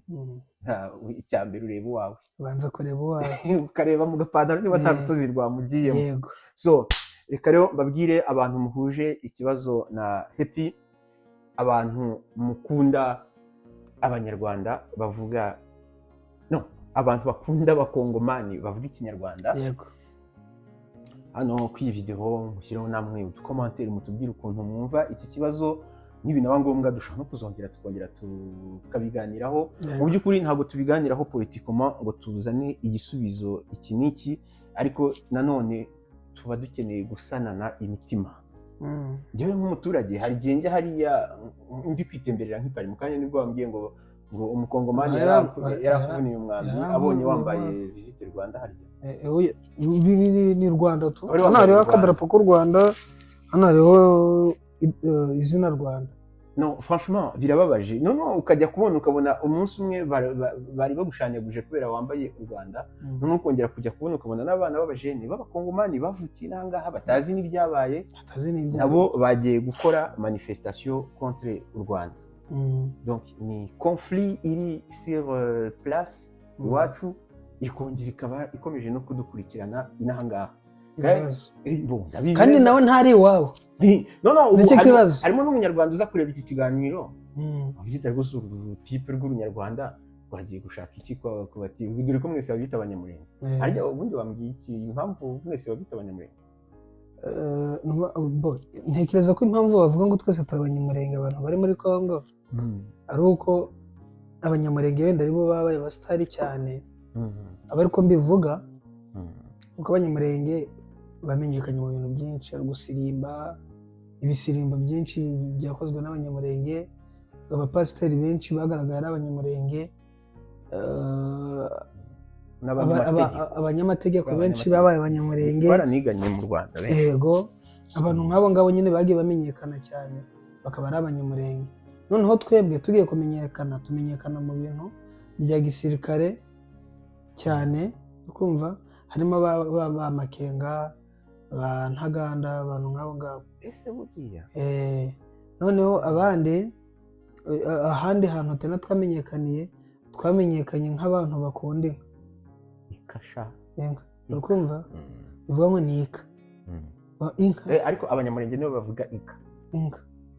Icya mbere ureba uwawe, ubanza kureba uwawe ukareba mu gapantaro niba nta rutozi rwamugiyemo. So reka rero mbabwire abantu muhuje ikibazo na Happy, abantu mukunda abanyarwanda bavuga abantu bakunda abakongomani bavuga ikinyarwanda. Yego, hano ku iyi video mushyiraho namwe udukomantere mutubwire ukuntu mwumva iki kibazo, nibinaba ngombwa dushobora no kuzongera tukabiganiraho. Mu by'ukuri ntabwo tubiganiraho politikoma ngo tuzane igisubizo iki n'iki, ariko nanone tuba dukeneye gusanana imitima. Njyewe nk'umuturage hari igihe njya hariya ndi kwitemberera nk'ipari, mu kanya nibwo wambwiye ngo umukongomani yarakuvuniye umwambi abonye wambaye Visite Rwanda. hariya ni Rwanda tu, hano hariho akadarapo k'u Rwanda, hano hariho izina Rwanda. No, franchement birababaje. Ukajya kubona ukabona umunsi umwe bari bagushanyaguje kubera wambaye u Rwanda, none ukongera kujya kubona ukabona n'abana b'abajene b'abakongomani bavukiye nangaha batazi n'ibyabaye, nabo bagiye gukora manifestation contre u Rwanda. Donc ni conflit iri sur place iwacu, ikongera ikaba ikomeje no kudukurikirana inahangaha. Kandi nawe ntari iwawe. Harimo n'umunyarwanda uza kureba iki kiganiro, avuga rwose uru tipe rw'urunyarwanda wagiye gushaka iki kubati, dore ko mwese babita abanyamurenge. Ariko ubundi wambwiye iki impamvu mwese babita abanyamurenge? Ntekereza ko impamvu bavuga ngo twese turi abanyamurenge abantu bari muri Kongo ari uko abanyamurenge wenda aribo babaye abasitari cyane. Aba ariko mbivuga kuko abanyamurenge bamenyekanye mu bintu byinshi, ari gusirimba, ibisirimbo byinshi byakozwe n'abanyamurenge, abapasiteri benshi bagaragaye ari abanyamurenge, abanyamategeko benshi babaye abanyamurenge, baraniganye mu Rwanda benshi. Yego, abantu nk'abo ngabo nyine bagiye bamenyekana cyane bakaba ari abanyamurenge. Noneho twebwe tugiye tumenyekana mu bintu bya gisirikare cyane, ukumva harimo ba Makenga, ba Ntaganda, abantu nk'abo ngabo. ese buriya Noneho abandi ahandi hantu hatari twamenyekanye nk'abantu bakunda inka. ikasha Inka urikumva bivuga ngo ni inka. Ariko abanyamurenge nibo bavuga inka,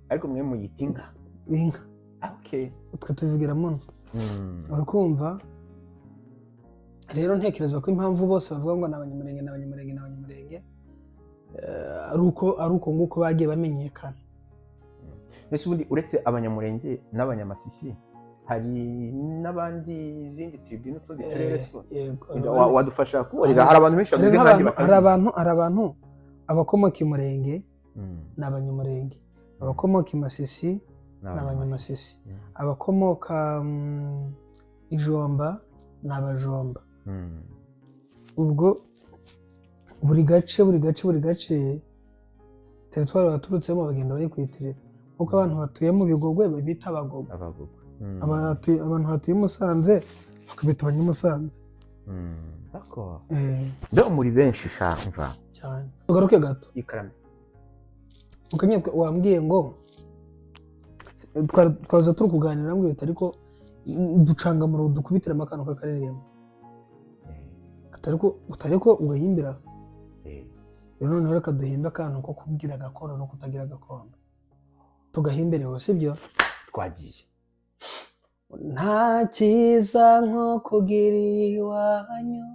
ariko mwe muyita inka. Okay, utwo tuvugira muno. Urikumva rero ntekereza ko impamvu bose bavuga ngo n'abanyamurenge ari uko nguko bagiye bamenyekana. Mbese ubundi uretse abanyamurenge n'abanyamasisi hari n'abandi zindi tribu n'utundi turere wadufasha kuborera? Hari abantu benshi bameze nk'abandi batabizi. Hari abantu abakomoka i Murenge ni abanyamurenge, abakomoka i Masisi ni abanyamasisi, abakomoka i Jomba ni abajomba. Ubwo buri gace teritwari baturutsemo bagenda bari kwitirira, nkuko abantu batuye mu Bigogwe bita Abagogo, abantu batuye i Musanze bakabita Abanyamusanze. Ndio muri benshi shamva cyane. Tugaruke gato ikarame ukanye wambwiye ngo twaza turi kuganira ngo ariko ducanga mu dukubitira amakano k'akaririmbo utariko ugahimbira. Rero noneho reka duhimbe akantu ko kugira gakondo no kutagira gakondo, tugahimbereho sibyo? Twagiye. Nta cyiza nko kugira iwanyu,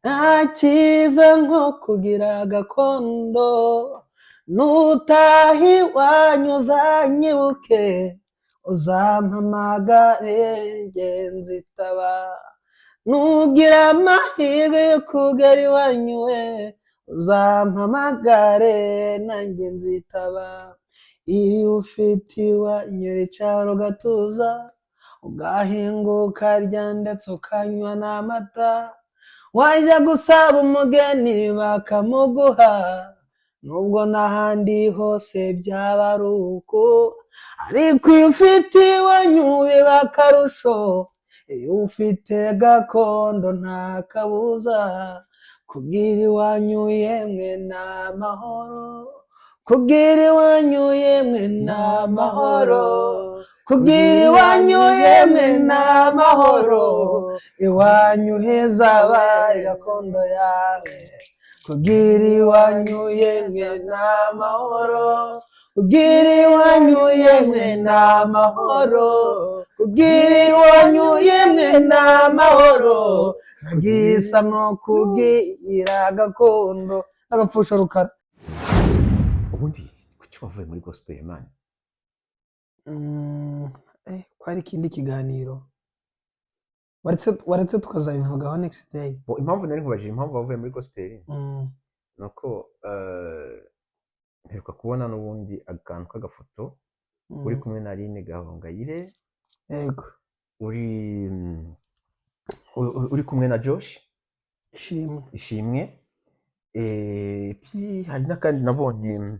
nta cyiza nko kugira gakondo, nutaha iwanyu uzanyibuke, uzampamagare njye nzitaba, nugira amahirwe yo kugera iwanyu we, uzampamagare nanjye nzitaba. Iyo ufite iwanyu icaro gatuza, ugahinguka rya ndetse ukanywa n'amata, wajya gusaba umugeni bakamuguha, nubwo n'ahandi hose byaba ari uko, ariko iyo ufite iwanyu biba akarusho. Iyo ufite gakondo nta kabuza, kubwira iwanyu yemwe n'amahoro, kubwira iwanyu yemwe n'amahoro, kubwira iwanyu yemwe n'amahoro, iwanyu heza bari gakondo yawe, kubwira iwanyu yemwe n'amahoro, kubwira iwanyu yemwe n'amahoro, kubwira iwanyu yemwe n'amahoro, nagisa no kubwira gakondo n'agapfusha rukara. Ubundi kuki wavuye muri gospel man? Kwari ikindi kiganiro waretse tukazabivugaho next day. Impamvu nari nkubajije impamvu wavuye muri gospel nuko mperuka kubona n'ubundi akantu k'agafoto uri kumwe na Aline Gahongayire, yego uri kumwe na Josh Ishimwe, hari n'akandi nabonye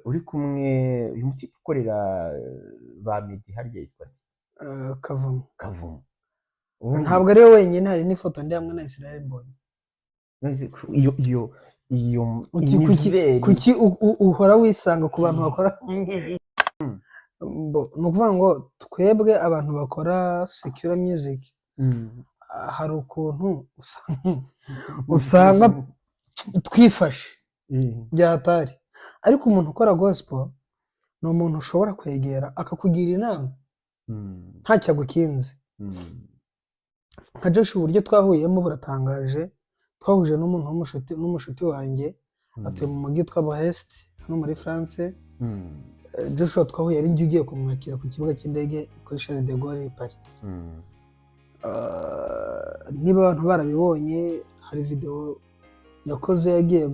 uri kumwe uyu muti ukorera ba Medi harya yitwa Kavumu. Ntabwo ari we wenyine, hari n'ifoto ndi hamwe na Israel Mbonyi. Kuki uhora wisanga ku bantu bakora ni ukuvuga ngo twebwe abantu bakora secular music hari ukuntu usanga twifashe byatari, ariko umuntu ukora gospel ni umuntu ushobora kwegera akakugira inama ntacyo agukinze. Nka Josh uburyo twahuyemo buratangaje, twahuje n'umuntu n'umushuti wanjye atuye mu mujyi witwa Brest no muri France. Joshua twahuye ari njye ugiye kumwakira ku kibuga cy'indege kuri Charles de Gaulle i Paris. Niba abantu barabibonye, hari video yakoze yagiye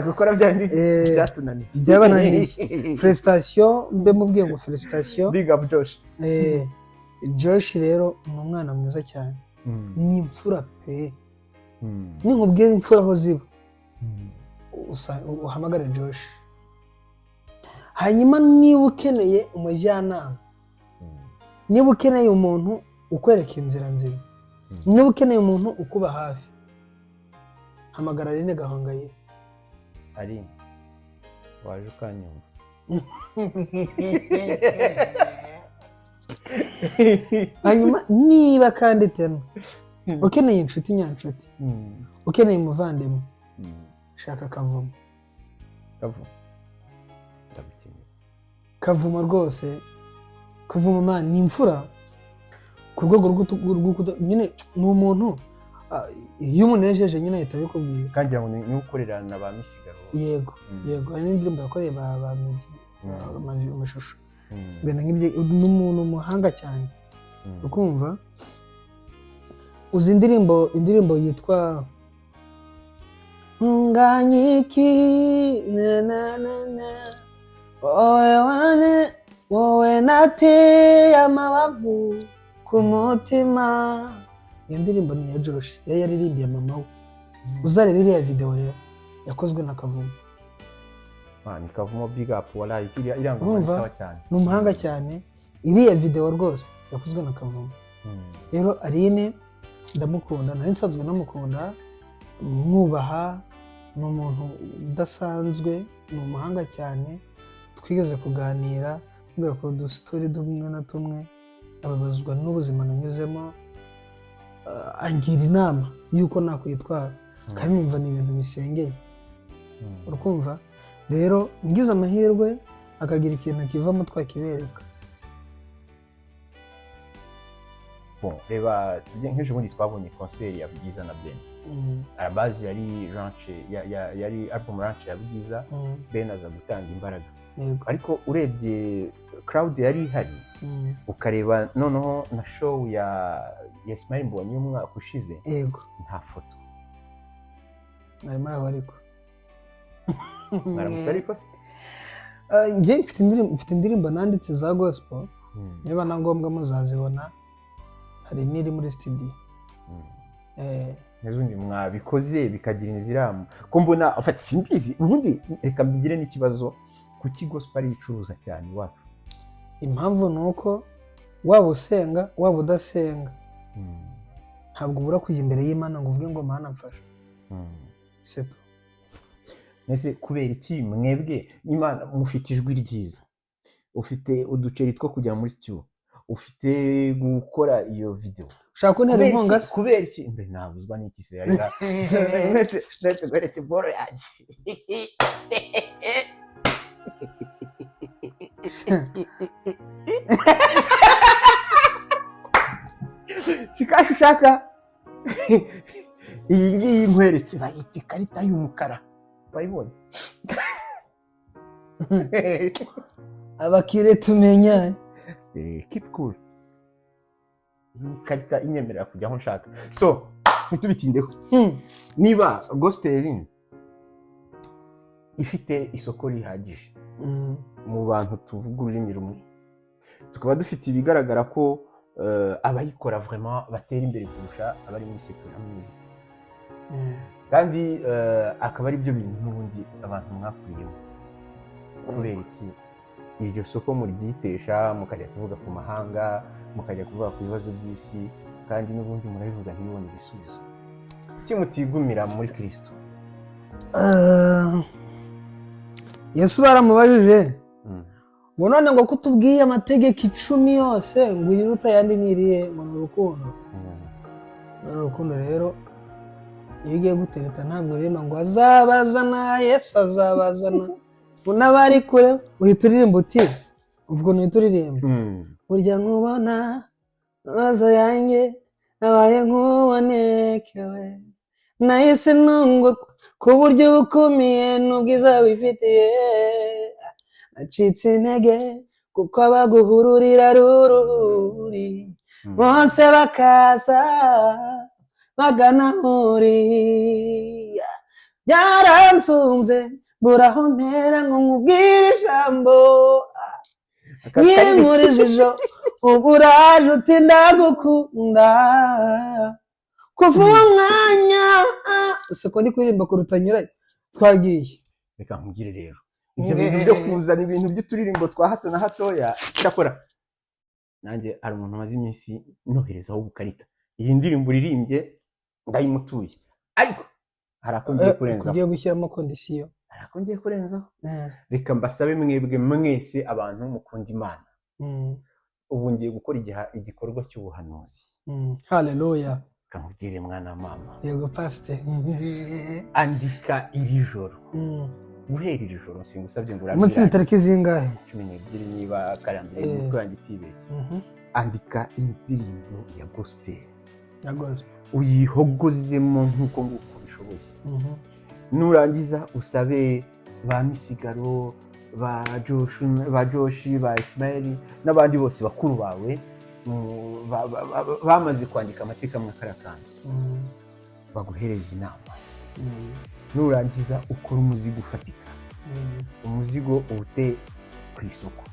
gukora byatunaniye byabananiye. Felicitation, mbe mubwiye ngo felicitation, big up Josh. Josh rero ni umwana mwiza cyane, ni imfura pe. Ni nkubwira imfura aho ziba uhamagare Josh. Hanyuma niba ukeneye umujyanama, niba ukeneye umuntu ukwereka inzira nzima, niba ukeneye umuntu ukuba hafi hamagara Aline Gahongayire. Aline waje ukanyumva. Hanyuma niba kandi tena ukeneye inshuti nyanshuti, ukeneye umuvandimwe, shaka Kavumo. Ndabikeneye. Kavumo rwose, Kavumo man ni imfura ku rwego rw'uko nyine ni umuntu iyo umunejeje nyine ahita abikubwira. Kandi ni ukorera na ba Misigaro. Yego hari n'indirimbo yakoreye ba Meddy amashusho ibintu nk'ibyo. ni umuntu muhanga cyane ukumva. uzi indirimbo yitwa Nganyiki wowe nateye amabavu ku mutima. Iyo ndirimbo ni iya Josh yari yaririmbiye mama we. Uzareba iriya video rero yakozwe na Kavumo. Ni Kavumo big up wala irangwa sawa cyane. Ni umuhanga cyane. Iriya video rwose yakozwe na Kavumo. Rero Aline ndamukunda, nari nsanzwe namukunda, mwubaha, ni umuntu udasanzwe, ni umuhanga cyane. Twigeze kuganira kubera ko udustori dumwe na tumwe, ababazwa n'ubuzima nanyuzemo, angira inama yuko nakwitwara kandi numva ni ibintu bisengeye. Urukumva rero ngize amahirwe akagira ikintu kivamo twakibereka. Bon, reba tujye nk'ejo bundi twabonye concert ya Bwiza na Ben. Arabazi yari ranche yari album ranche ya Bwiza. Ben aza gutanga imbaraga. Ariko urebye crowd yari ihari, ukareba noneho na show ya Ismail Mbonyi umwaka ushize, yego nta foto. Narimo ariko Naramutse ariko se njye mfite indirimbo nanditse za gospel, niba na ngombwa muzazibona, hari n'iri muri studio. N'ubundi mwabikoze bikagira inzira ko mbona afata simbizi. Ubundi reka mbigire n'ikibazo kuki gospel yicuruza cyane iwacu. Impamvu nuko waba usenga waba udasenga ntabwo ubura kujya imbere y'Imana ngo uvuge ngo Mana mfasha. Seto nese kubera iki mwebwe Imana mufite ijwi ryiza, ufite uduceri two kujya muri studio, ufite gukora iyo video, ushaka ko ntari nkonga kubera iki mbe nabuzwa n'iki se yarira ndetse bereke boro yaje sikaje ushaka iyi ngiyi nkweretse bayita ikarita y'umukara, bayibonye abakire tumenyane. Keep cool. Iyi karita inyemerera kujya aho nshaka. So ntitubitindeho. Niba gospel ifite isoko rihagije mu bantu tuvuga ururimi rumwe, tukaba dufite ibigaragara ko abayikora vraiment batera imbere kurusha abari muri sector ya music, kandi akaba ari byo bintu n'ubundi abantu mwakuriyemo, kubera iki iryo soko muryitesha mukajya kuvuga ku mahanga, mukajya kuvuga ku bibazo by'isi, kandi n'ubundi murabivuga ntibibone ibisubizo? Kimutigumira muri Kristo. Yesu baramubajije ngo none ngo kutubwiye amategeko 10 yose ngo iriruta yandi niriye mu rukundo. Urukundo rero iyo ugiye gutereta ntabwo rema ngo azabazana, Yesu azabazana unabari kure uhita uririmba uti ubwo uhita uririmba burya nkubona mazo yanjye nabaye nkubonekewe, nahise nungurwa ku buryo bukomeye n'ubwiza wifitiye, nacitse intege kuko abaguhururira ruruhuri bose bakaza bagana huriya, byaransunze buraho mpera ngo nkubwire ijambo nkimurijijo uburaje uti ndagukunda kuva uwo mwanya siko ndi kuririmba kuruta nyirayo twagiye. Reka nkugire rero ibyo bintu byo kuzana ibintu by'uturirimbo twa hato na hatoya cyakora nanjye ari umuntu maze iminsi noherezaho ubukarita iyi ndirimbo uririmbye ndayimutuye, ariko hari ako ngiye kurenzaho, ugiye gushyiramo kondisiyo, hari ako ngiye kurenzaho. Reka mbasabe mwebwe mwese abantu mukunda Imana, ubu ngiye gukora igikorwa cy'ubuhanuzi. Haleluya. Kamubwire mwana mama, yego pasite, andika iri joro, guhera iri joro singusabye ngo urambire umunsi ni tariki zingahe? 12 niba karambere umutwe wanjye itibeshye. Andika indirimbo ya gospel, uyihogozemo nk'uko nguko bishoboye. Nurangiza usabe ba Misigaro, ba Joshi, ba Ismael n'abandi bose bakuru bawe bamaze kwandika amateka mu karakanda, baguhereza inama. Nurangiza ukora umuzigo ufatika, umuzigo ute ku isoko.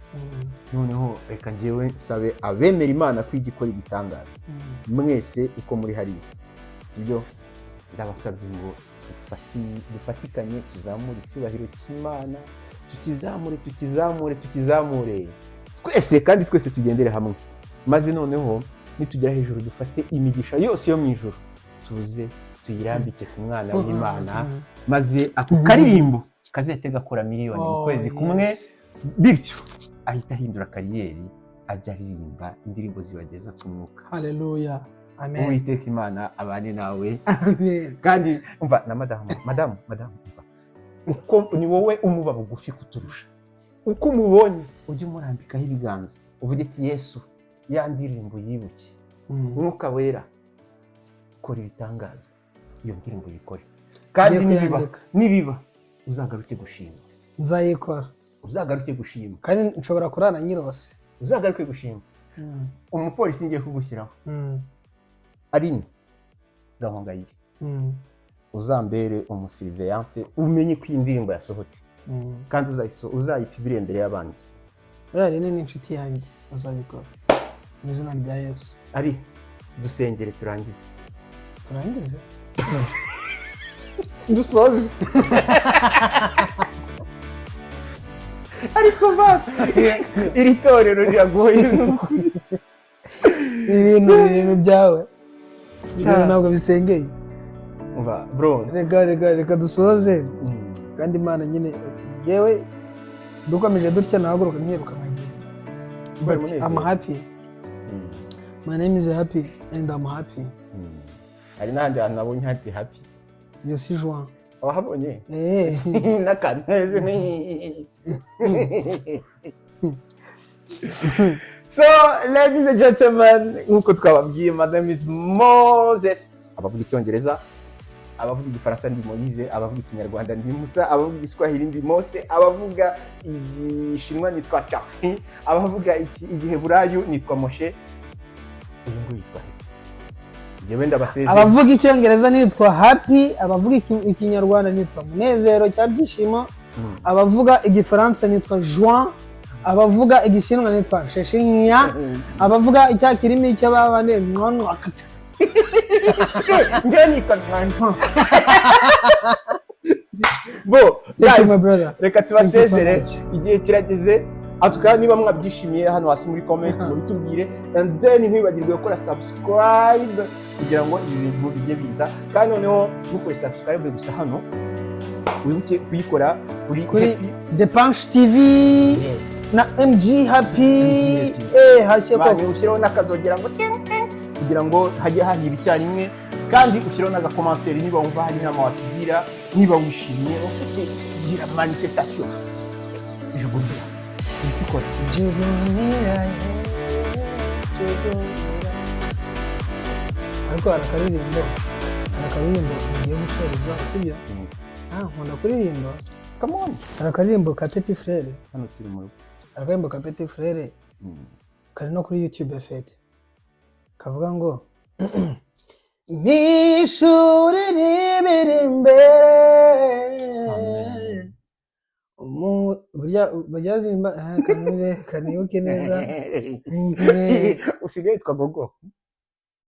Noneho reka njyewe sabe abemera Imana kwigikora ibitangaza, mwese uko muri hariya, sibyo? Ndabasabye ngo dufatikanye tuzamure icyubahiro cy'Imana, tukizamure twese, kandi twese tugendere hamwe, maze noneho nitugera hejuru dufate imigisha yose yo mu ijuru, tuze tuyirambike ku mwana w'Imana, maze ako karirimbo kazahite gakora miliyoni mu kwezi kumwe, bityo ahita ahindura kariyeri, ajya aririmba indirimbo zibageza ku mwuka. Haleluya, amen. Uwiteka Imana abane nawe, amen. Kandi umva na madamu umva, uko ni wowe umuba bugufi kuturusha, uko umubonye ujye umurambikaho ibiganza, uvuge ati Yesu, ya ndirimbo yibuke, Mwuka Wera kora ibitangaza, iyo ndirimbo yikore, kandi nibiba uzagaruke gushima. Nzayikora, uzagaruke gushima, kandi nshobora kurana nyirose, uzagaruke gushima. Umupolisi ngiye kugushyiraho Aline Gahongayire, uzambere umusurveillante, umenye ko iyi ndirimbo yasohotse, kandi uzayipibire imbere y'abandi. Ari ni inshuti yanjye, azabikora mu izina rya Yesu. Ari dusengere turangize dusoze. Ariko iri torero riragoye ibintu byawe ntabwo bisengeye. Bro, reka dusoze, kandi Imana nyine yewe dukomeje dutya nahaguruka nkiruka nkagira, but I'm happy. My name is Happy and I'm happy. Ari n'ahandi hantu nabonye hati happy. Je suis joie. Wahabonye? N'akantu. So, ladies and gentlemen, nk'uko twababwiye, Madame is Moses. Abavuga Icyongereza, abavuga Igifaransa ndi Moise, abavuga Ikinyarwanda ndi Musa, abavuga Igiswahili ndi Mose, abavuga Igishinwa nitwa Chafi, abavuga Igiheburayo nitwa Moshe. Uyu nguyu yitwa Jewe ndabasezeye. Abavuga Icyongereza nitwa Happy, abavuga Ikinyarwanda nitwa Munezero cya Byishimo, abavuga Igifaransa nitwa Joie, abavuga Igishinwa nitwa Sheshinya, abavuga Icyakirimi cy'ababane nkono akata. Njye nitwa Nkanto. Bo, guys, reka tubasezere, igihe kirageze. Atuka niba mwabyishimiye hano hasi muri comment mubitubwire, and then ntibibagirwe gukora subscribe kugira ngo ibi bintu bijye biza, kandi noneho mukore subscribe gusa hano wibuke kuyikora kuri The Punch TV. Yes. Na MG Happy. Hashyeko ushyiraho n'akazogera ngo kugira ngo hajye hahira icyarimwe, kandi ushyiraho n'agakomantere niba wumva hari inama watugira, niba wishimye ufite kugira manifestation. Jugumbira ariko arakaririmbo ugiye gusoreza, usibye nkunda kuririmba. Come on, arakaririmbo ka Petit Frere, hano turi mu rugo, arakaririmbo ka Petit Frere kari no kuri YouTube fete, kavuga ngo mishuri n'ibiri imbere. Bajyazimba kanibuke neza. Usigaye yitwa Gogo.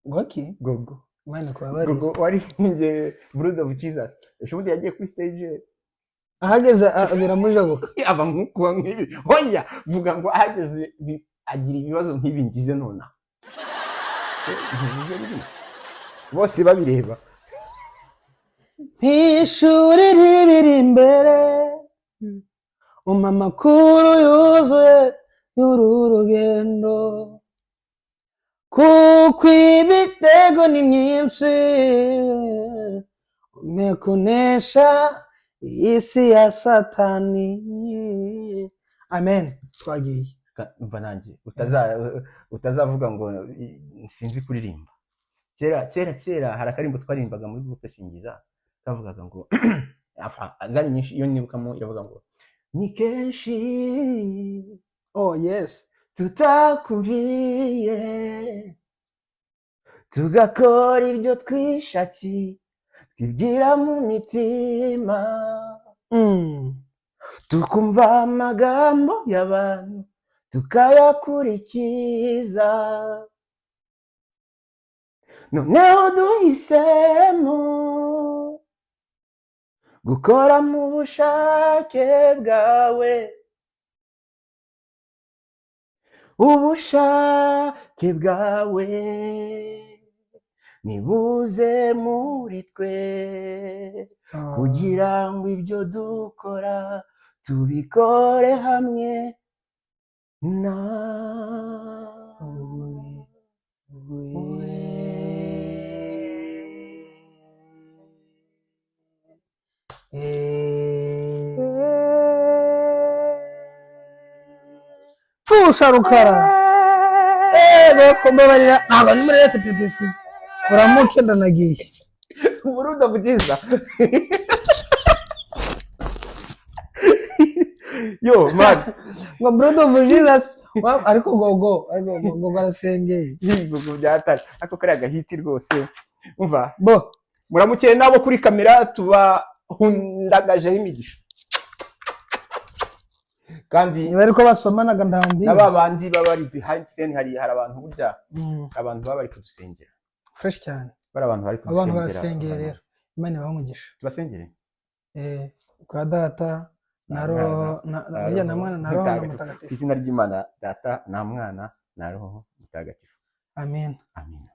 Goki? Gogo. Mwana kwa bari. Gogo wari nje Blood of Jesus. Ushobora yagiye kuri stage. Ahageze biramujabuka. Aba nkuko nk'ibi. Hoya vuga ngo ahageze agira ibibazo nk'ibi ngize nona. Ngize bose babireba. mpishurira ibiri imbere umpa amakuru yuzuye y'uru rugendo kuko ibitego ni myinshi umpe kunesha iyi si ya satani. Amen. Twagiye. Umva nanjye utazavuga ngo sinzi kuririmba. Kera hari akarimbo twaririmbaga muri groupe Singiza kavugaga ngo azari nyinshi iyo nibukamo iravuga ngo ni kenshi Oh yes, tutakumviye tugakora ibyo twishakiye twibwira mu mitima tukumva amagambo y'abantu tukayakurikiza noneho duhisemo gukora mu bushake bwawe ubushake bwawe nibuze muri twe kugira ngo ibyo dukora tubikore hamwe Fusha Rukara. Kumbabarira ntabwo ni muri leta petisi uramuke ndanagiye Buruda bugiza. Yo man ngo Bruno Jesus ariko gogo barasengeye ibigo byatari ako kari agahiti rwose. Umva bo muramukeye nabo kuri kamera tubahundagajeho imigisha kandi niba ariko basomanaga ndambi n'ababandi babari behind scene hari abantu burya abantu baba bari kudusengera fresh cyane bari abantu bari kudusengera abantu barasengera rero Imana ibamugisha tubasengere kwa data na roho na mwana na roho mutagatifu izina ry'Imana data na mwana na roho mutagatifu. Amen. Amen.